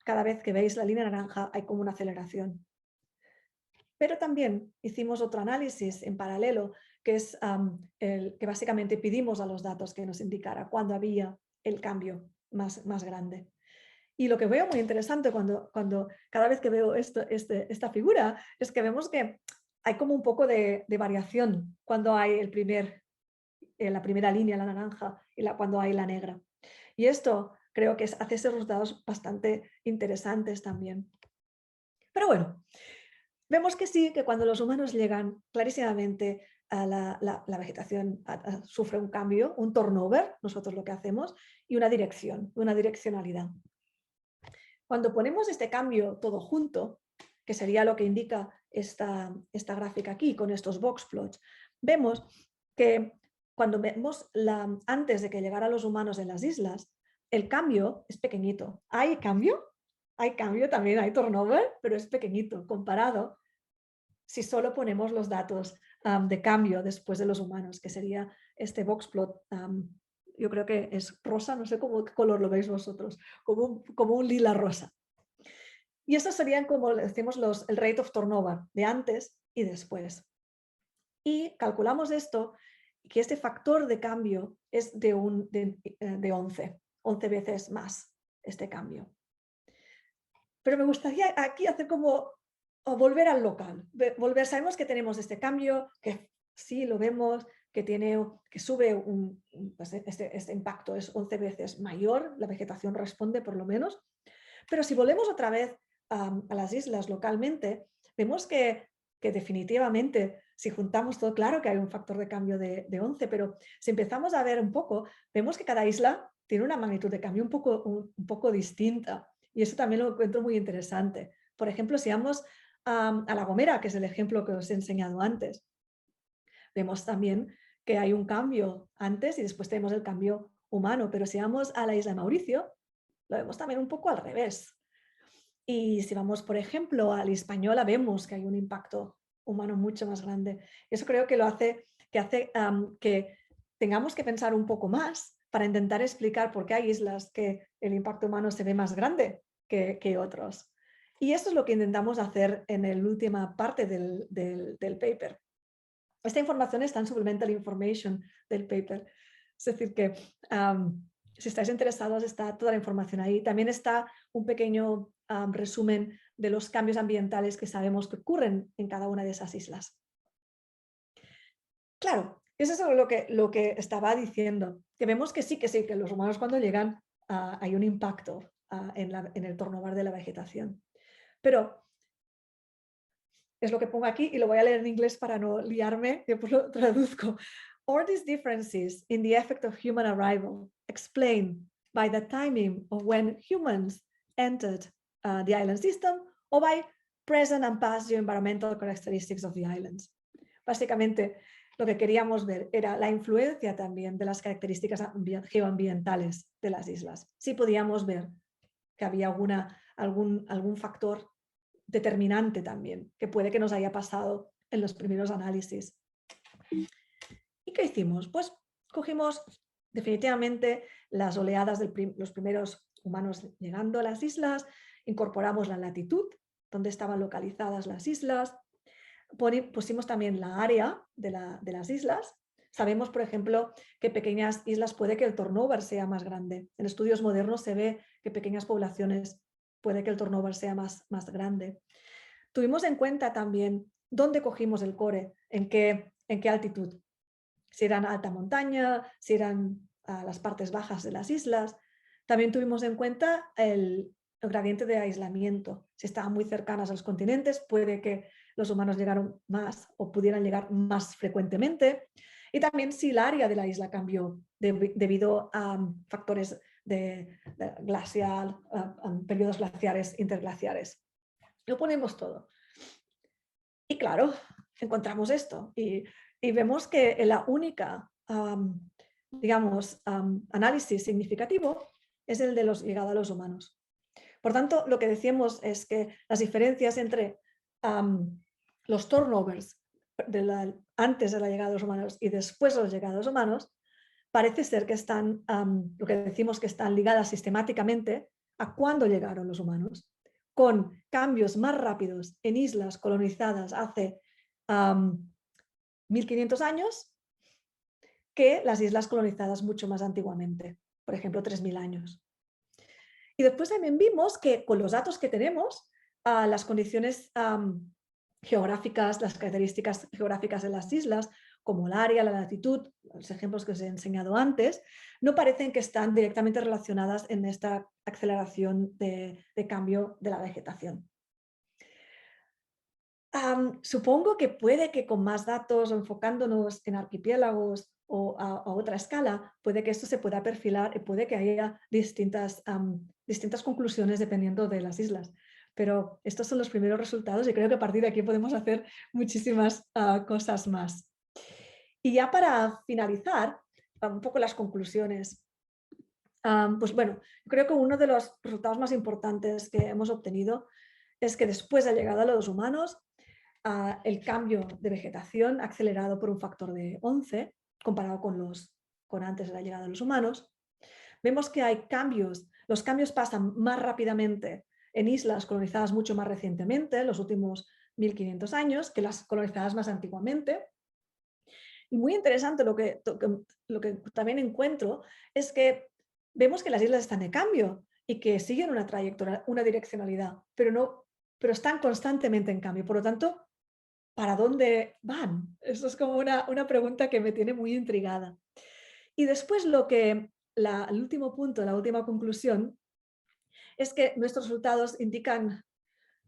cada vez que veis la línea naranja hay como una aceleración. Pero también hicimos otro análisis en paralelo, que es el que básicamente pedimos a los datos que nos indicara cuándo había el cambio más grande. Y lo que veo muy interesante cuando cada vez que veo esta figura es que vemos que hay como un poco de variación cuando hay la primera línea, la naranja, y cuando hay la negra. Y esto creo que hace esos resultados bastante interesantes también. Pero bueno, vemos que sí, que cuando los humanos llegan, clarísimamente la vegetación sufre un cambio, un turnover, nosotros lo que hacemos, y una dirección, una direccionalidad. Cuando ponemos este cambio todo junto, que sería lo que indica esta gráfica aquí con estos box plots, vemos que cuando vemos antes de que llegaran los humanos en las islas, el cambio es pequeñito. ¿Hay cambio? Hay cambio también, hay turnover, pero es pequeñito comparado si solo ponemos los datos de cambio después de los humanos, que sería este box plot. Yo creo que es rosa, no sé qué color lo veis vosotros, como un lila rosa. Y estos serían, como decimos, el rate of turnover de antes y después. Y calculamos esto, que este factor de cambio es de 11 veces más este cambio. Pero me gustaría aquí hacer como volver al local. Sabemos que tenemos este cambio, que sí lo vemos, que sube pues este impacto es 11 veces mayor, la vegetación responde por lo menos. Pero si volvemos otra vez a las islas localmente, vemos que definitivamente, si juntamos todo, claro que hay un factor de cambio de 11, pero si empezamos a ver un poco, vemos que cada isla tiene una magnitud de cambio un poco distinta. Y eso también lo encuentro muy interesante. Por ejemplo, si vamos a La Gomera, que es el ejemplo que os he enseñado antes, vemos también que hay un cambio antes y después tenemos el cambio humano, pero si vamos a la isla de Mauricio, lo vemos también un poco al revés. Y si vamos, por ejemplo, a la Hispaniola, vemos que hay un impacto humano mucho más grande. Eso creo que hace que tengamos que pensar un poco más para intentar explicar por qué hay islas que el impacto humano se ve más grande que otros. Y esto es lo que intentamos hacer en la última parte del paper. Esta información está en Supplemental Information del paper. Es decir, que si estáis interesados está toda la información ahí. También está un pequeño resumen de los cambios ambientales que sabemos que ocurren en cada una de esas islas. Claro, eso es lo que estaba diciendo, que vemos que sí, que los humanos cuando llegan hay un impacto en el turnover de la vegetación. Pero es lo que pongo aquí y lo voy a leer en inglés para no liarme, después lo traduzco. All these differences in the effect of human arrival explained by the timing of when humans entered the island system or by present and past environmental characteristics of the islands. Básicamente, lo que queríamos ver era la influencia también de las características geoambientales de las islas. Sí podíamos ver que había algún factor determinante también, que puede que nos haya pasado en los primeros análisis. ¿Y qué hicimos? Pues cogimos definitivamente las oleadas de los primeros humanos llegando a las islas, incorporamos la latitud, donde estaban localizadas las islas, pusimos también la área de las islas. Sabemos, por ejemplo, que pequeñas islas puede que el turnover sea más grande. En estudios modernos se ve que pequeñas poblaciones puede que el turnover sea más grande. Tuvimos en cuenta también dónde cogimos el core, en qué altitud. Si eran alta montaña, si eran las partes bajas de las islas. También tuvimos en cuenta el gradiente de aislamiento. Si estaban muy cercanas a los continentes, puede que los humanos llegaron más o pudieran llegar más frecuentemente. Y también si el área de la isla cambió debido a factores de glacial, periodos glaciares, interglaciares. Lo ponemos todo. Y claro, encontramos esto y vemos que la única, análisis significativo es el de llegada a los humanos. Por tanto, lo que decíamos es que las diferencias entre los turnovers antes de la llegada de los humanos y después de la llegada de los humanos parece ser que están, lo que decimos que están ligadas sistemáticamente a cuándo llegaron los humanos, con cambios más rápidos en islas colonizadas hace 1500 años que las islas colonizadas mucho más antiguamente, por ejemplo 3000 años. Y después también vimos que con los datos que tenemos, las condiciones geográficas, las características geográficas de las islas, como el área, la latitud, los ejemplos que os he enseñado antes, no parecen que están directamente relacionadas en esta aceleración de cambio de la vegetación. Supongo que puede que con más datos o enfocándonos en archipiélagos o a otra escala, puede que esto se pueda perfilar y puede que haya distintas conclusiones dependiendo de las islas. Pero estos son los primeros resultados y creo que a partir de aquí podemos hacer muchísimas cosas más. Y ya para finalizar, un poco las conclusiones. Pues bueno, creo que uno de los resultados más importantes que hemos obtenido es que después de la llegada de los humanos, el cambio de vegetación ha acelerado por un factor de 11 comparado con antes de la llegada de los humanos. Vemos que hay cambios, los cambios pasan más rápidamente en islas colonizadas mucho más recientemente, en los últimos 1500 años, que las colonizadas más antiguamente. Y muy interesante lo que también encuentro es que vemos que las islas están de cambio y que siguen una trayectoria, una direccionalidad, pero están constantemente en cambio. Por lo tanto, ¿para dónde van? Eso es como una pregunta que me tiene muy intrigada. Y después el último punto, la última conclusión, es que nuestros resultados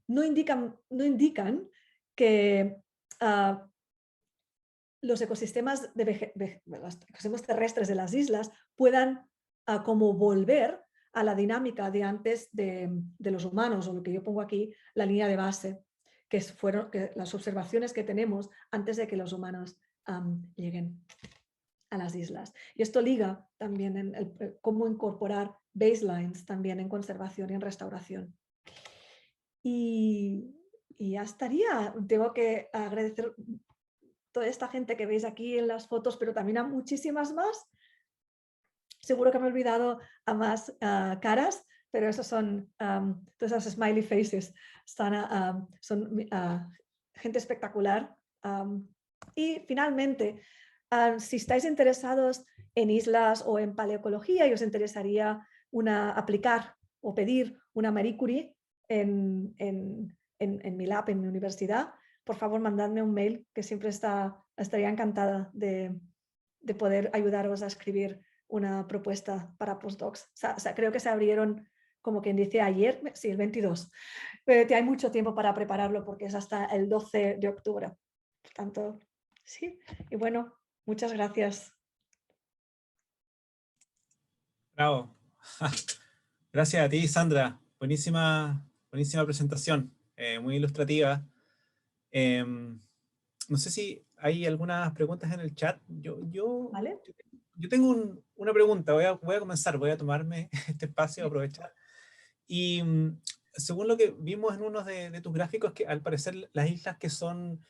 no indican que los ecosistemas terrestres de las islas puedan como volver a la dinámica de antes de los humanos, o lo que yo pongo aquí, la línea de base, que fueron las observaciones que tenemos antes de que los humanos lleguen. a las islas. Y esto liga también en cómo incorporar baselines también en conservación y en restauración. Y ya estaría. Tengo que agradecer a toda esta gente que veis aquí en las fotos, pero también a muchísimas más. Seguro que me he olvidado a más caras, pero esos son todas esas smiley faces. Son gente espectacular. Y finalmente, si estáis interesados en islas o en paleoecología y os interesaría aplicar o pedir una Marie Curie en mi lab, en mi universidad, por favor mandadme un mail, que siempre estaría encantada de poder ayudaros a escribir una propuesta para postdocs. O sea, creo que se abrieron, como quien dice, ayer, sí, el 22. Pero hay mucho tiempo para prepararlo porque es hasta el 12 de octubre. Por tanto, sí. Y bueno, muchas gracias. Bravo. Gracias a ti, Sandra. Buenísima, buenísima presentación, muy ilustrativa. No sé si hay algunas preguntas en el chat. ¿Vale? Yo tengo una pregunta. Voy a comenzar, voy a tomarme este espacio, aprovechar. Y según lo que vimos en uno de tus gráficos, que al parecer las islas que son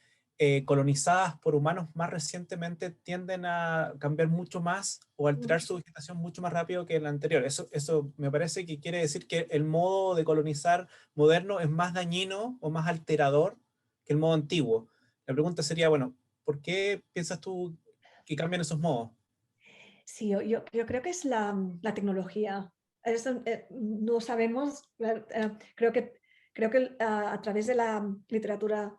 colonizadas por humanos más recientemente tienden a cambiar mucho más o alterar su vegetación mucho más rápido que la anterior. Eso me parece que quiere decir que el modo de colonizar moderno es más dañino o más alterador que el modo antiguo. La pregunta sería, bueno, ¿por qué piensas tú que cambian esos modos? Sí, yo creo que es la tecnología. No sabemos, creo que a través de la literatura,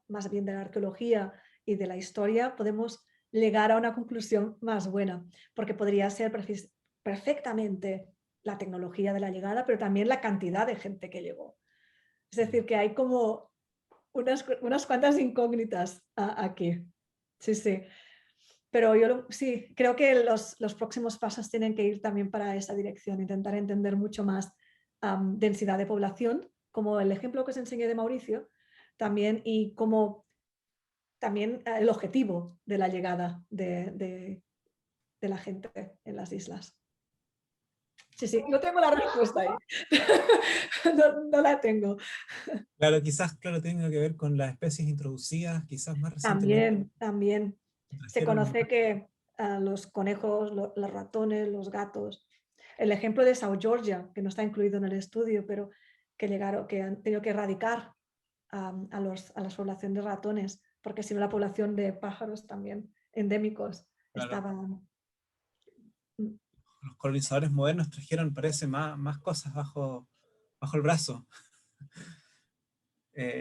más bien de la arqueología y de la historia, podemos llegar a una conclusión más buena, porque podría ser perfectamente la tecnología de la llegada, pero también la cantidad de gente que llegó. Es decir, que hay como unas cuantas incógnitas aquí. Sí, sí. Pero yo sí, creo que los próximos pasos tienen que ir también para esa dirección, intentar entender mucho más densidad de población, como el ejemplo que os enseñé de Mauricio, también, y como también el objetivo de la llegada de la gente en las islas. Sí, sí, no tengo la respuesta ahí. No la tengo. Claro, quizás, claro, tenga que ver con las especies introducidas, quizás más recientemente También. Se trajeron. conoce que los conejos, los ratones, los gatos, el ejemplo de South Georgia, que no está incluido en el estudio, pero que han tenido que erradicar a las poblaciones de ratones, porque si no la población de pájaros también endémicos Claro, estaban. los colonizadores modernos trajeron, parece, más cosas bajo el brazo.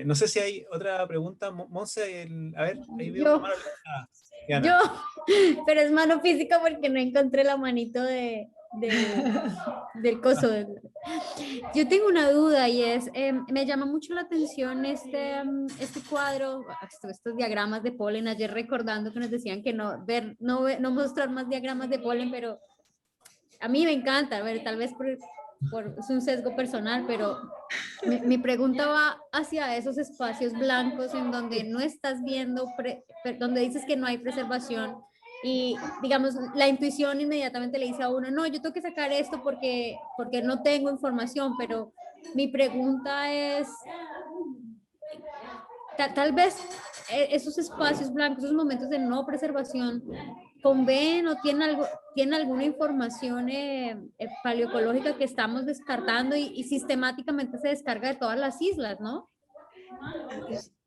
No sé si hay otra pregunta. Monse, a ver, ahí veo una Yo, mano levantada. yo, Diana. pero es mano física porque no encontré la manito del coso. Yo tengo una duda y es, me llama mucho la atención este cuadro, estos diagramas de polen. Ayer recordando que nos decían que no mostrar más diagramas de polen, pero a mí me encanta, a ver, tal vez es un sesgo personal, pero mi pregunta va hacia esos espacios blancos en donde no estás viendo, donde dices que no hay preservación y digamos la intuición inmediatamente le dice a uno, no, yo tengo que sacar esto porque no tengo información, pero mi pregunta es, tal vez esos espacios blancos, esos momentos de no preservación, conven o tiene alguna información paleoecológica que estamos descartando y sistemáticamente se descarga de todas las islas, ¿no?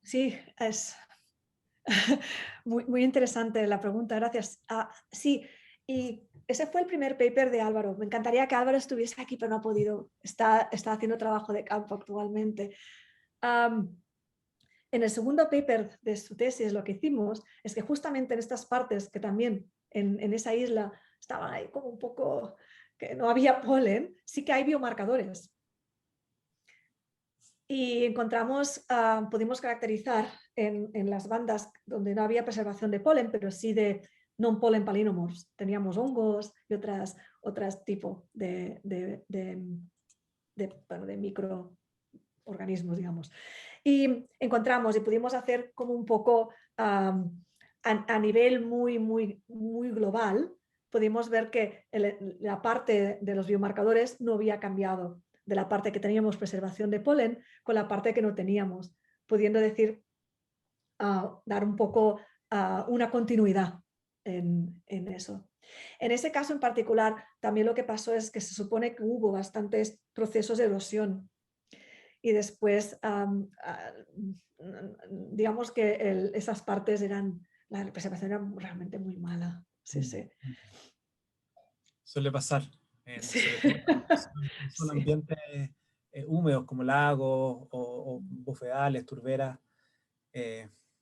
Sí, es muy interesante la pregunta, gracias. Sí, y ese fue el primer paper de Álvaro. Me encantaría que Álvaro estuviese aquí, pero no ha podido. Está haciendo trabajo de campo actualmente. En el segundo paper de su tesis lo que hicimos es que justamente en estas partes que también en esa isla estaban ahí como un poco que no había polen, sí que hay biomarcadores. Y encontramos, pudimos caracterizar en las bandas donde no había preservación de polen, pero sí de non-pollen palynomorphs. Teníamos hongos y otras tipos de microorganismos, digamos. Y encontramos y pudimos hacer como un poco a nivel muy global, pudimos ver que la parte de los biomarcadores no había cambiado, de la parte que teníamos preservación de polen con la parte que no teníamos, pudiendo decir, dar un poco una continuidad en eso. En ese caso en particular, también lo que pasó es que se supone que hubo bastantes procesos de erosión y después, digamos que esas partes la preservación era realmente muy mala. Sí, sí. Suele pasar, Sí. sobre todo cuando son Sí. ambientes húmedos como lagos o bufedales, turberas.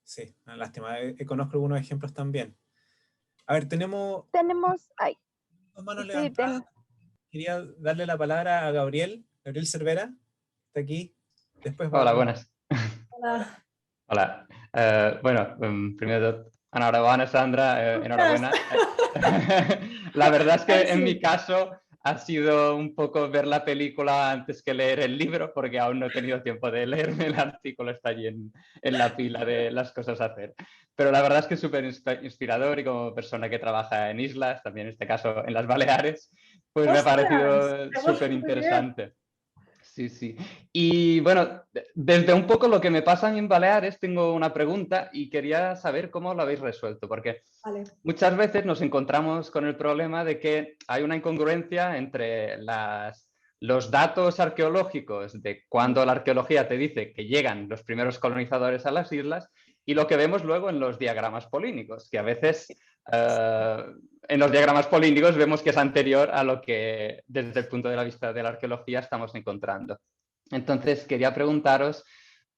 Sí, una lástima. Conozco algunos ejemplos también. A ver, tenemos Ay, dos manos sí, levantadas. Quería darle la palabra a Gabriel Cervera, está aquí. Después Hola, vamos. buenas. Hola. Hola. Bueno, primero, enhorabuena, Sandra, enhorabuena. La verdad es que en mi caso ha sido un poco ver la película antes que leer el libro, porque aún no he tenido tiempo de leerme el artículo, está allí en la pila de las cosas a hacer. Pero la verdad es que es súper inspirador y como persona que trabaja en islas, también en este caso en las Baleares, pues me ha ¡Ostras! parecido Estamos súper muy bien. interesante. Sí, sí. Y bueno, desde un poco lo que me pasa en Baleares, tengo una pregunta y quería saber cómo lo habéis resuelto, porque Vale. muchas veces nos encontramos con el problema de que hay una incongruencia entre los datos arqueológicos de cuando la arqueología te dice que llegan los primeros colonizadores a las islas y lo que vemos luego en los diagramas polínicos, que a veces en los diagramas polínicos vemos que es anterior a lo que desde el punto de vista de la arqueología estamos encontrando. Entonces, quería preguntaros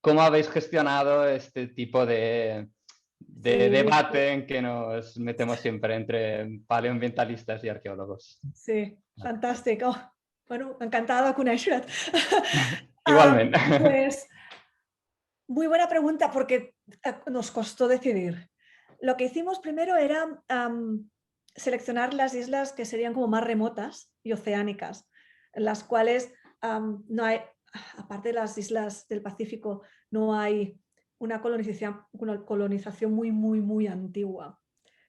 cómo habéis gestionado este tipo de debate en que nos metemos siempre entre paleoambientalistas y arqueólogos. Sí, fantástico. Bueno, encantada con Ashrat. Igualmente. Pues muy buena pregunta porque nos costó decidir. Lo que hicimos primero era seleccionar las islas que serían como más remotas y oceánicas, en las cuales no hay, aparte de las islas del Pacífico, no hay una colonización muy antigua,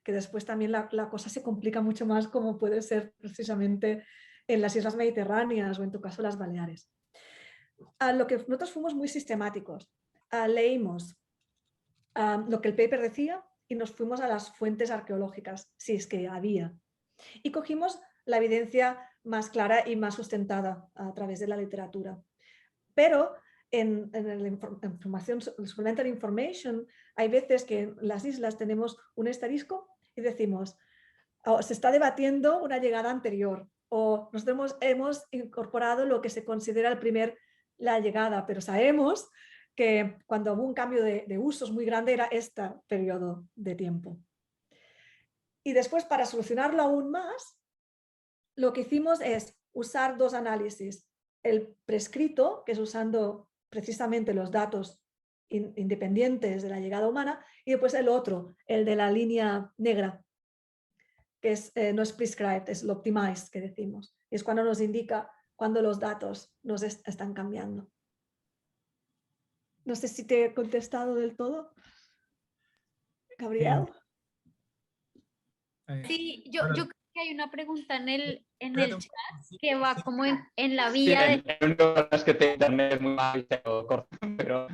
que después también la cosa se complica mucho más, como puede ser precisamente en las islas mediterráneas o en tu caso las Baleares. Lo que nosotros fuimos muy sistemáticos. Leímos lo que el paper decía y nos fuimos a las fuentes arqueológicas, si es que había. Y cogimos la evidencia más clara y más sustentada a través de la literatura. Pero en la información, supplementary information, hay veces que en las islas tenemos un asterisco y decimos, se está debatiendo una llegada anterior, o nosotros hemos incorporado lo que se considera la llegada, pero sabemos que cuando hubo un cambio de usos muy grande era este periodo de tiempo. Y después, para solucionarlo aún más, lo que hicimos es usar dos análisis. El prescrito, que es usando precisamente los datos independientes de la llegada humana, y después el otro, el de la línea negra, que no es prescribed, es el optimized que decimos. Es cuando nos indica cuando los datos nos están cambiando. No sé si te he contestado del todo, Gabriel. Sí, yo creo que hay una pregunta en el chat que Sí. va como en la Sí, vía de... el único problema es que te internet es muy mal y te lo corto, pero...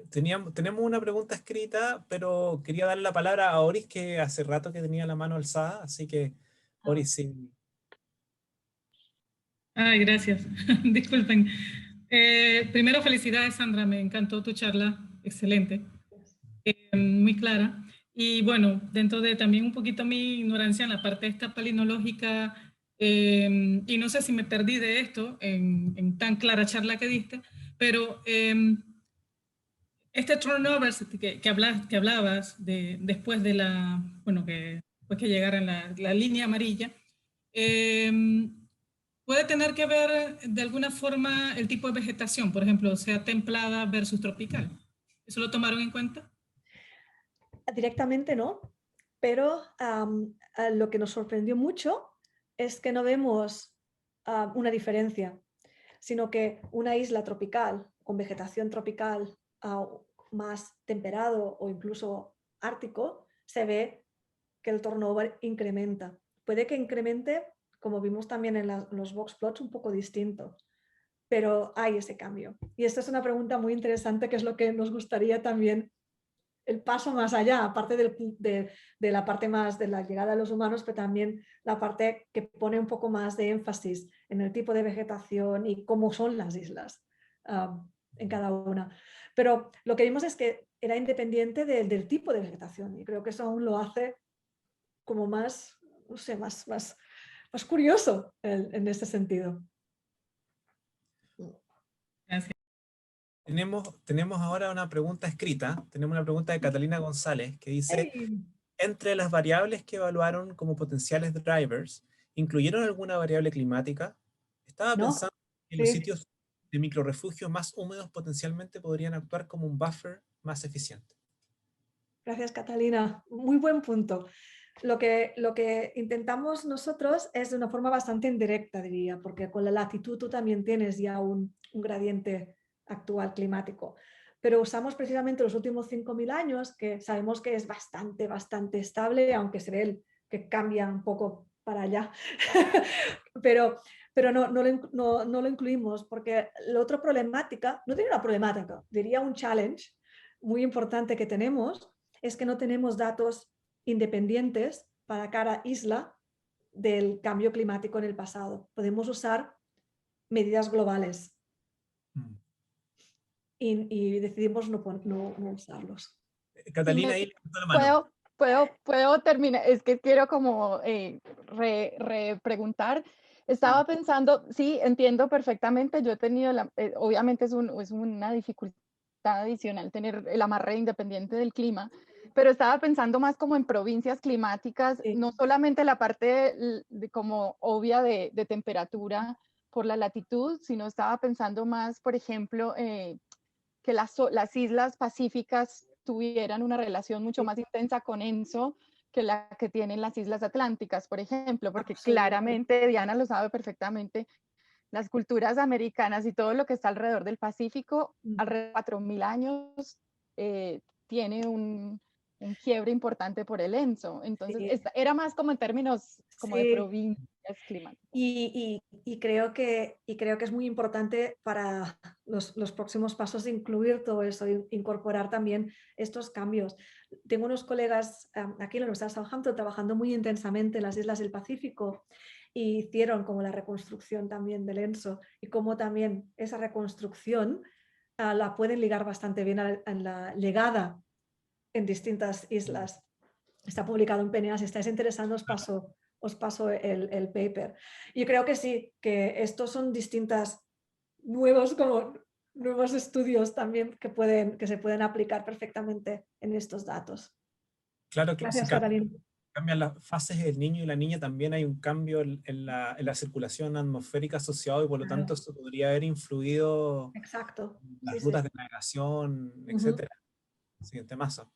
Tenemos una pregunta escrita, pero quería darle la palabra a Oris, que hace rato que tenía la mano alzada, así que Oris, sí. Ay, gracias. Disculpen. Primero, felicidades, Sandra. Me encantó tu charla. Excelente. Muy clara. Y bueno, dentro de también un poquito mi ignorancia en la parte esta palinológica, y no sé si me perdí de esto en tan clara charla que diste, pero este turnover que hablabas después de bueno, después que llegara la línea amarilla, puede tener que ver de alguna forma el tipo de vegetación, por ejemplo, sea templada versus tropical. ¿Eso lo tomaron en cuenta? Directamente no, pero lo que nos sorprendió mucho es que no vemos una diferencia, sino que una isla tropical con vegetación tropical más temperado o incluso ártico, se ve que el turnover incrementa. Puede que incremente, como vimos también en los box plots, un poco distinto, pero hay ese cambio. Y esta es una pregunta muy interesante, que es lo que nos gustaría también, el paso más allá, aparte de la parte más de la llegada de los humanos, pero también la parte que pone un poco más de énfasis en el tipo de vegetación y cómo son las islas en cada una. Pero lo que vimos es que era independiente del tipo de vegetación, y creo que eso aún lo hace como más, no sé, más curioso en este sentido. Gracias. Tenemos ahora una pregunta escrita. Tenemos una pregunta de Catalina González que dice, Hey. entre las variables que evaluaron como potenciales drivers, ¿incluyeron alguna variable climática? Estaba ¿No? pensando que los Sí. sitios de microrefugio más húmedos potencialmente podrían actuar como un buffer más eficiente. Gracias, Catalina. Muy buen punto. Lo que intentamos nosotros es de una forma bastante indirecta, diría, porque con la latitud tú también tienes ya un gradiente actual climático. Pero usamos precisamente los últimos 5.000 años, que sabemos que es bastante estable, aunque se ve que cambia un poco para allá. pero no lo incluimos, porque la otra problemática, no tiene una problemática, diría un challenge muy importante que tenemos, es que no tenemos datos independientes para cada isla del cambio climático en el pasado. Podemos usar medidas globales y decidimos no usarlos. Y Catalina, me ahí levantó la mano. puedo terminar, es que quiero como preguntar. Estaba pensando, sí, entiendo perfectamente, yo he tenido, obviamente es una dificultad adicional tener el amarre independiente del clima, pero estaba pensando más como en provincias climáticas, Sí. no solamente la parte como obvia de temperatura por la latitud, sino estaba pensando más, por ejemplo, que las islas pacíficas tuvieran una relación mucho más intensa con ENSO que la que tienen las islas atlánticas, por ejemplo, porque claramente, Diana lo sabe perfectamente, las culturas americanas y todo lo que está alrededor del Pacífico, alrededor de 4.000 años, tiene un quiebre importante por el ENSO. Entonces, Sí. era más como en términos como de Sí. provincias climáticas. Y creo que es muy importante para los próximos pasos incluir todo eso, incorporar también estos cambios. Tengo unos colegas aquí en la Universidad de Southampton trabajando muy intensamente en las islas del Pacífico y hicieron como la reconstrucción también del ENSO y cómo también esa reconstrucción la pueden ligar bastante bien a la llegada en distintas islas. Está publicado en PNA, si estáis interesados os paso el paper. Yo creo que sí, que estos son nuevos estudios también que se pueden aplicar perfectamente en estos datos. Claro que si Gracias, Catalina. cambian las fases del niño y la niña, también hay un cambio en la circulación atmosférica asociado y por lo Claro. tanto eso podría haber influido Exacto. en las Sí, rutas sí. de navegación, etcétera. Siguiente mazo.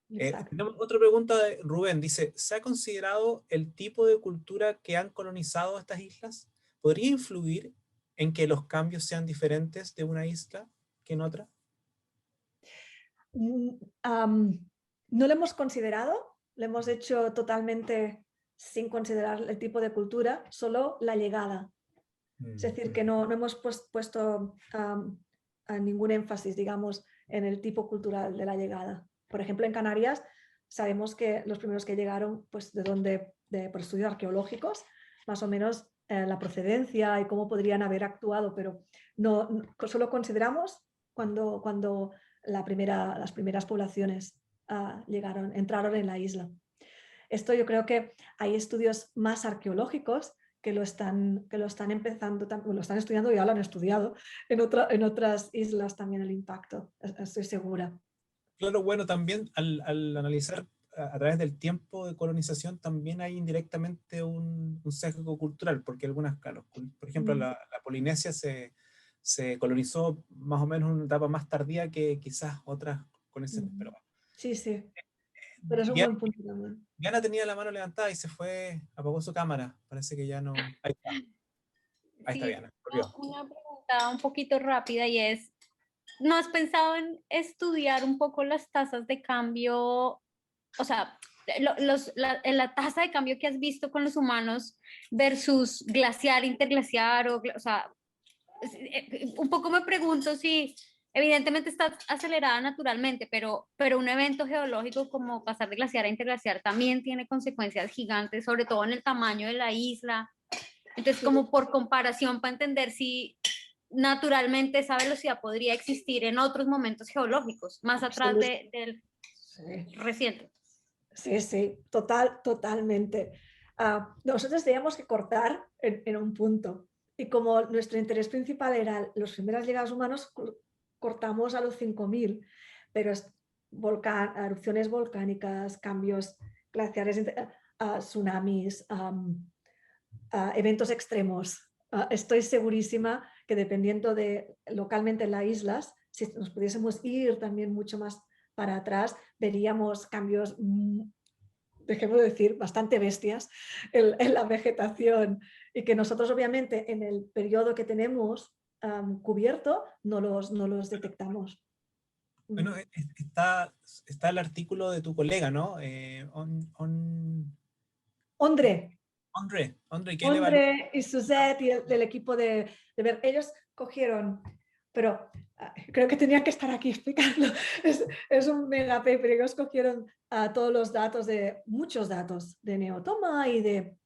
Exacto. Tenemos otra pregunta de Rubén. Dice, ¿se ha considerado el tipo de cultura que han colonizado estas islas? ¿Podría influir en que los cambios sean diferentes de una isla que en otra? No lo hemos considerado, lo hemos hecho totalmente sin considerar el tipo de cultura, solo la llegada. Es decir, que no hemos puesto a ningún énfasis, digamos, en el tipo cultural de la llegada. Por ejemplo, en Canarias sabemos que los primeros que llegaron, pues por estudios arqueológicos, más o menos la procedencia y cómo podrían haber actuado, pero solo consideramos cuando las primeras poblaciones entraron en la isla. Esto yo creo que hay estudios más arqueológicos que lo están empezando, lo están estudiando y ya lo han estudiado en otras islas también el impacto, estoy segura. Claro, bueno, también al analizar a través del tiempo de colonización también hay indirectamente un sesgo cultural, porque algunas, claro, por ejemplo, la Polinesia se colonizó más o menos en una etapa más tardía que quizás otras colonizaciones. Pero bueno. Sí, sí, pero es un buen punto también. Diana tenía la mano levantada y se fue, apagó su cámara. Parece que ya no. Ahí está. Ahí está Sí, Diana. Volvió. una pregunta un poquito rápida y es, ¿no has pensado en estudiar un poco las tasas de cambio? O sea, la tasa de cambio que has visto con los humanos versus glaciar, interglaciar, o sea, un poco me pregunto si evidentemente está acelerada naturalmente, pero un evento geológico como pasar de glaciar a interglaciar también tiene consecuencias gigantes, sobre todo en el tamaño de la isla. Entonces, como por comparación, para entender si naturalmente esa velocidad podría existir en otros momentos geológicos, más atrás del reciente. Sí, sí, totalmente. Nosotros teníamos que cortar en un punto y como nuestro interés principal era las primeras llegadas humanos, cortamos a los 5000, pero erupciones volcánicas, cambios glaciares, tsunamis, eventos extremos. Estoy segurísima que dependiendo de localmente en las islas, si nos pudiésemos ir también mucho más para atrás, veríamos cambios, dejemos de decir, bastante bestias en la vegetación y que nosotros obviamente en el periodo que tenemos cubierto no los detectamos. Bueno, está el artículo de tu colega, ¿no? Ondre ¿qué le evalúa? y Suzette y del equipo de ver, ellos cogieron, pero creo que tenían que estar aquí explicando, es un mega paper, ellos cogieron todos los datos muchos datos de Neotoma y de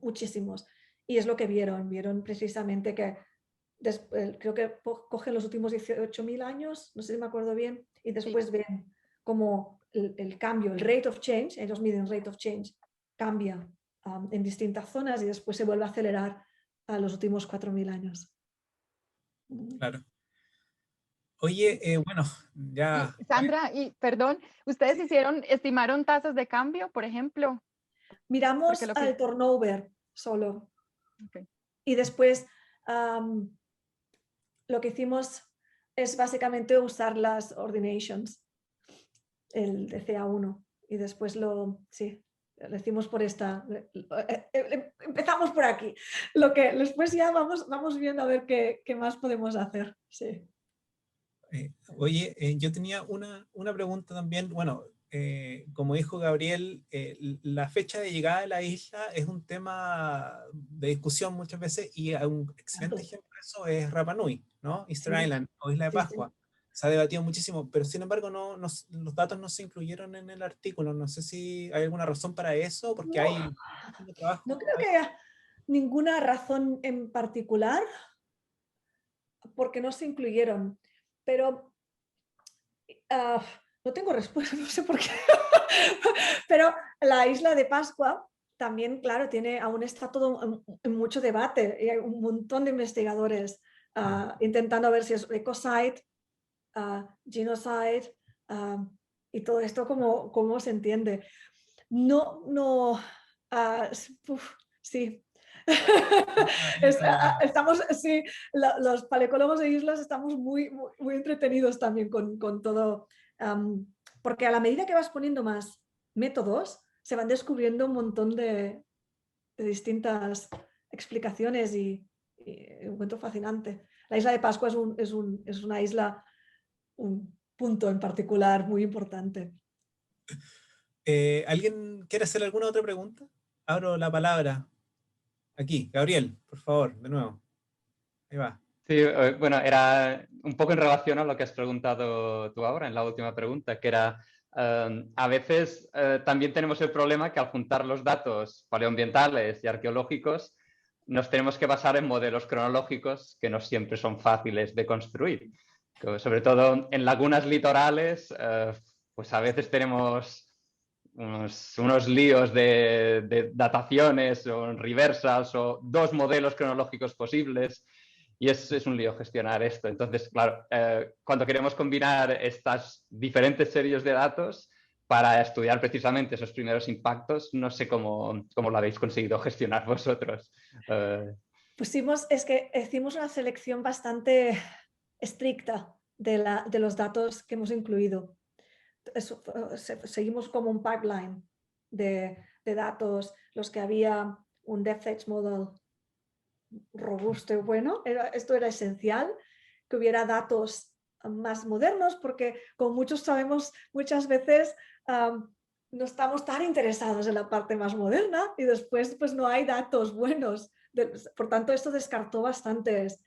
muchísimos, y es lo que vieron precisamente que creo que cogen los últimos 18.000 años, no sé si me acuerdo bien, y después ven como el cambio, el rate of change, ellos miden rate of change, cambia en distintas zonas y después se vuelve a acelerar a los últimos 4.000 años. Claro. Oye, bueno, ya... Y, Sandra, y perdón, ¿ustedes estimaron tasas de cambio, por ejemplo? Miramos al turnover solo. Okay. Y después lo que hicimos es básicamente usar las ordinations, el de CA1, y después lo hicimos por empezamos por aquí. Lo que después ya vamos viendo a ver qué más podemos hacer. Sí. Oye, yo tenía una pregunta también. Bueno, como dijo Gabriel, la fecha de llegada de la isla es un tema de discusión muchas veces y un excelente ejemplo de eso es Rapa Nui, ¿no? Easter Island o Isla de Pascua. Sí. Se ha debatido muchísimo, pero sin embargo los datos no se incluyeron en el artículo. No sé si hay alguna razón para eso, porque hay mucho trabajo. No creo que haya ninguna razón en particular porque no se incluyeron, pero no tengo respuesta, no sé por qué. Pero la isla de Pascua también, claro, aún está todo en mucho debate y hay un montón de investigadores intentando ver si es ecocide, genocide y todo esto cómo se entiende. Sí. Estamos, sí, los paleontólogos de islas estamos muy entretenidos también con todo, porque a la medida que vas poniendo más métodos, se van descubriendo un montón de distintas explicaciones y encuentro fascinante. La isla de Pascua es una isla, un punto en particular muy importante. ¿Alguien quiere hacer alguna otra pregunta? Abro la palabra. Aquí, Gabriel, por favor, de nuevo. Ahí va. Sí, bueno, era un poco en relación a lo que has preguntado tú ahora en la última pregunta, que era, a veces también tenemos el problema que al juntar los datos paleoambientales y arqueológicos, nos tenemos que basar en modelos cronológicos que no siempre son fáciles de construir. Sobre todo en lagunas litorales, pues a veces tenemos unos líos de dataciones o reversals o dos modelos cronológicos posibles y es un lío gestionar esto. Entonces, claro, cuando queremos combinar estas diferentes series de datos para estudiar precisamente esos primeros impactos, no sé cómo lo habéis conseguido gestionar vosotros. Hicimos una selección bastante estricta de los datos que hemos incluido. Seguimos como un pipeline de datos, los que había un depth edge model robusto y bueno, esto era esencial, que hubiera datos más modernos, porque como muchos sabemos, muchas veces no estamos tan interesados en la parte más moderna y después pues no hay datos buenos. Por tanto, esto descartó bastantes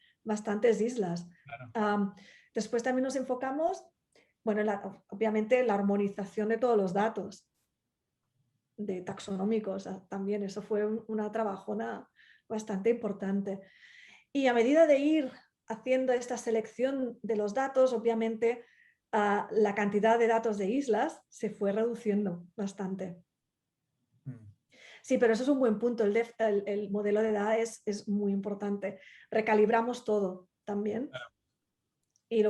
islas. Claro. Después también nos enfocamos, bueno, obviamente la armonización de todos los datos de taxonómicos también, eso fue una trabajona bastante importante. Y a medida de ir haciendo esta selección de los datos, obviamente la cantidad de datos de islas se fue reduciendo bastante. Sí, pero eso es un buen punto. El modelo de edad es muy importante. Recalibramos todo también. Sí,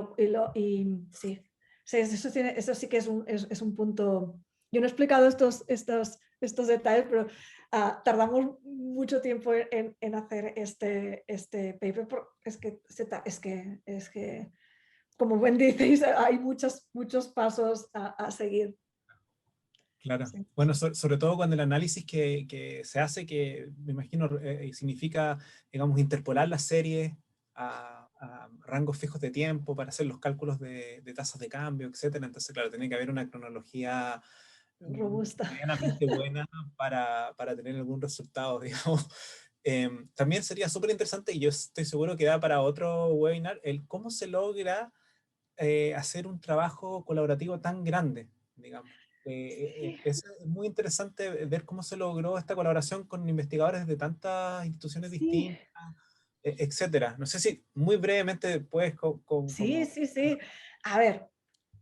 eso sí que es un punto. Yo no he explicado estos detalles, pero tardamos mucho tiempo en hacer este paper. Es que, como buen dices, hay muchos pasos a seguir. Claro. Sí. Bueno, sobre todo cuando el análisis que se hace, que me imagino significa, digamos, interpolar las series a rangos fijos de tiempo para hacer los cálculos de tasas de cambio, etcétera. Entonces, claro, tiene que haber una cronología Robusta. medianamente buena para tener algún resultado, digamos. También sería súper interesante, y yo estoy seguro que da para otro webinar, el cómo se logra hacer un trabajo colaborativo tan grande, digamos. Es muy interesante ver cómo se logró esta colaboración con investigadores de tantas instituciones Sí. distintas, etcétera. No sé si muy brevemente puedes Sí. A ver,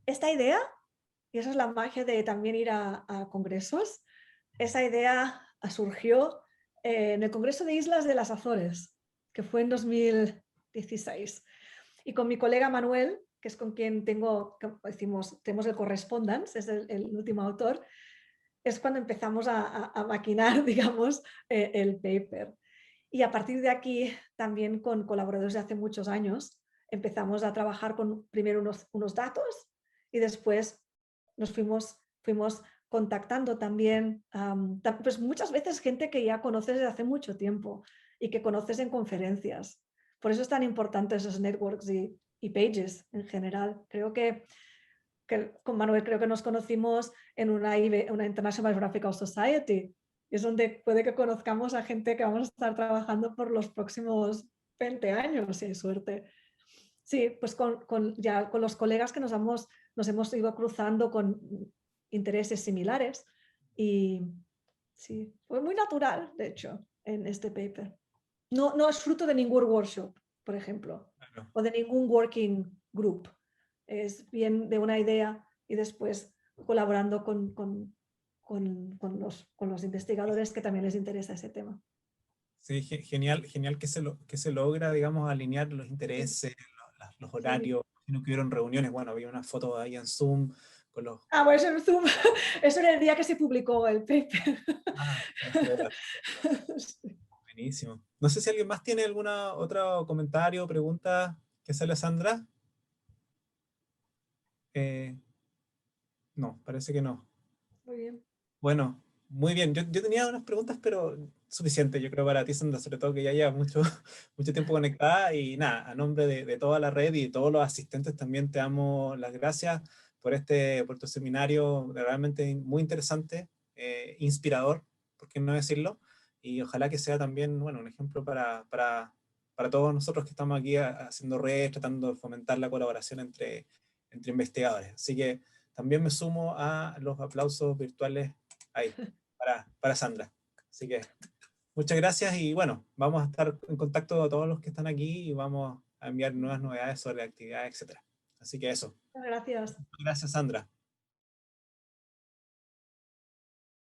esta idea, y esa es la magia de también ir a congresos, esa idea surgió en el Congreso de Islas de las Azores, que fue en 2016. Y con mi colega Manuel, que es con quien tenemos el correspondence, es el último autor, es cuando empezamos a maquinar, digamos, el paper. Y a partir de aquí, también con colaboradores de hace muchos años, empezamos a trabajar con primero unos datos y después nos fuimos contactando también, pues muchas veces gente que ya conoces desde hace mucho tiempo y que conoces en conferencias. Por eso es tan importante esos networks y pages en general. Creo que con Manuel creo que nos conocimos en una International Biographical Society. Y es donde puede que conozcamos a gente que vamos a estar trabajando por los próximos 20 años, si hay suerte. Sí, pues ya con los colegas que nos hemos ido cruzando con intereses similares. Y sí, fue muy natural, de hecho, en este paper. No es fruto de ningún workshop, por ejemplo, Claro. o de ningún working group. Es bien de una idea y después colaborando con los investigadores que también les interesa ese tema. Sí, genial que se logra, digamos, alinear los intereses, los horarios. No que hubieron reuniones, bueno, había una foto ahí en Zoom con los... Bueno, eso en Zoom, eso era el día que se publicó el paper. Buenísimo. No sé si alguien más tiene alguna otro comentario o pregunta que hacerle a Sandra. No, parece que no. Muy bien. Bueno, muy bien. Yo tenía unas preguntas, pero suficiente, yo creo, para ti, Sandra, sobre todo que ya llevas mucho tiempo conectada. Y nada, a nombre de toda la red y todos los asistentes también te damos las gracias por tu seminario realmente muy interesante, inspirador, por qué no decirlo. Y ojalá que sea también, bueno, un ejemplo para todos nosotros que estamos aquí haciendo redes, tratando de fomentar la colaboración entre investigadores. Así que también me sumo a los aplausos virtuales ahí, para Sandra. Así que muchas gracias y bueno, vamos a estar en contacto con todos los que están aquí y vamos a enviar nuevas novedades sobre actividades, etc. Así que eso. Gracias. Gracias, Sandra.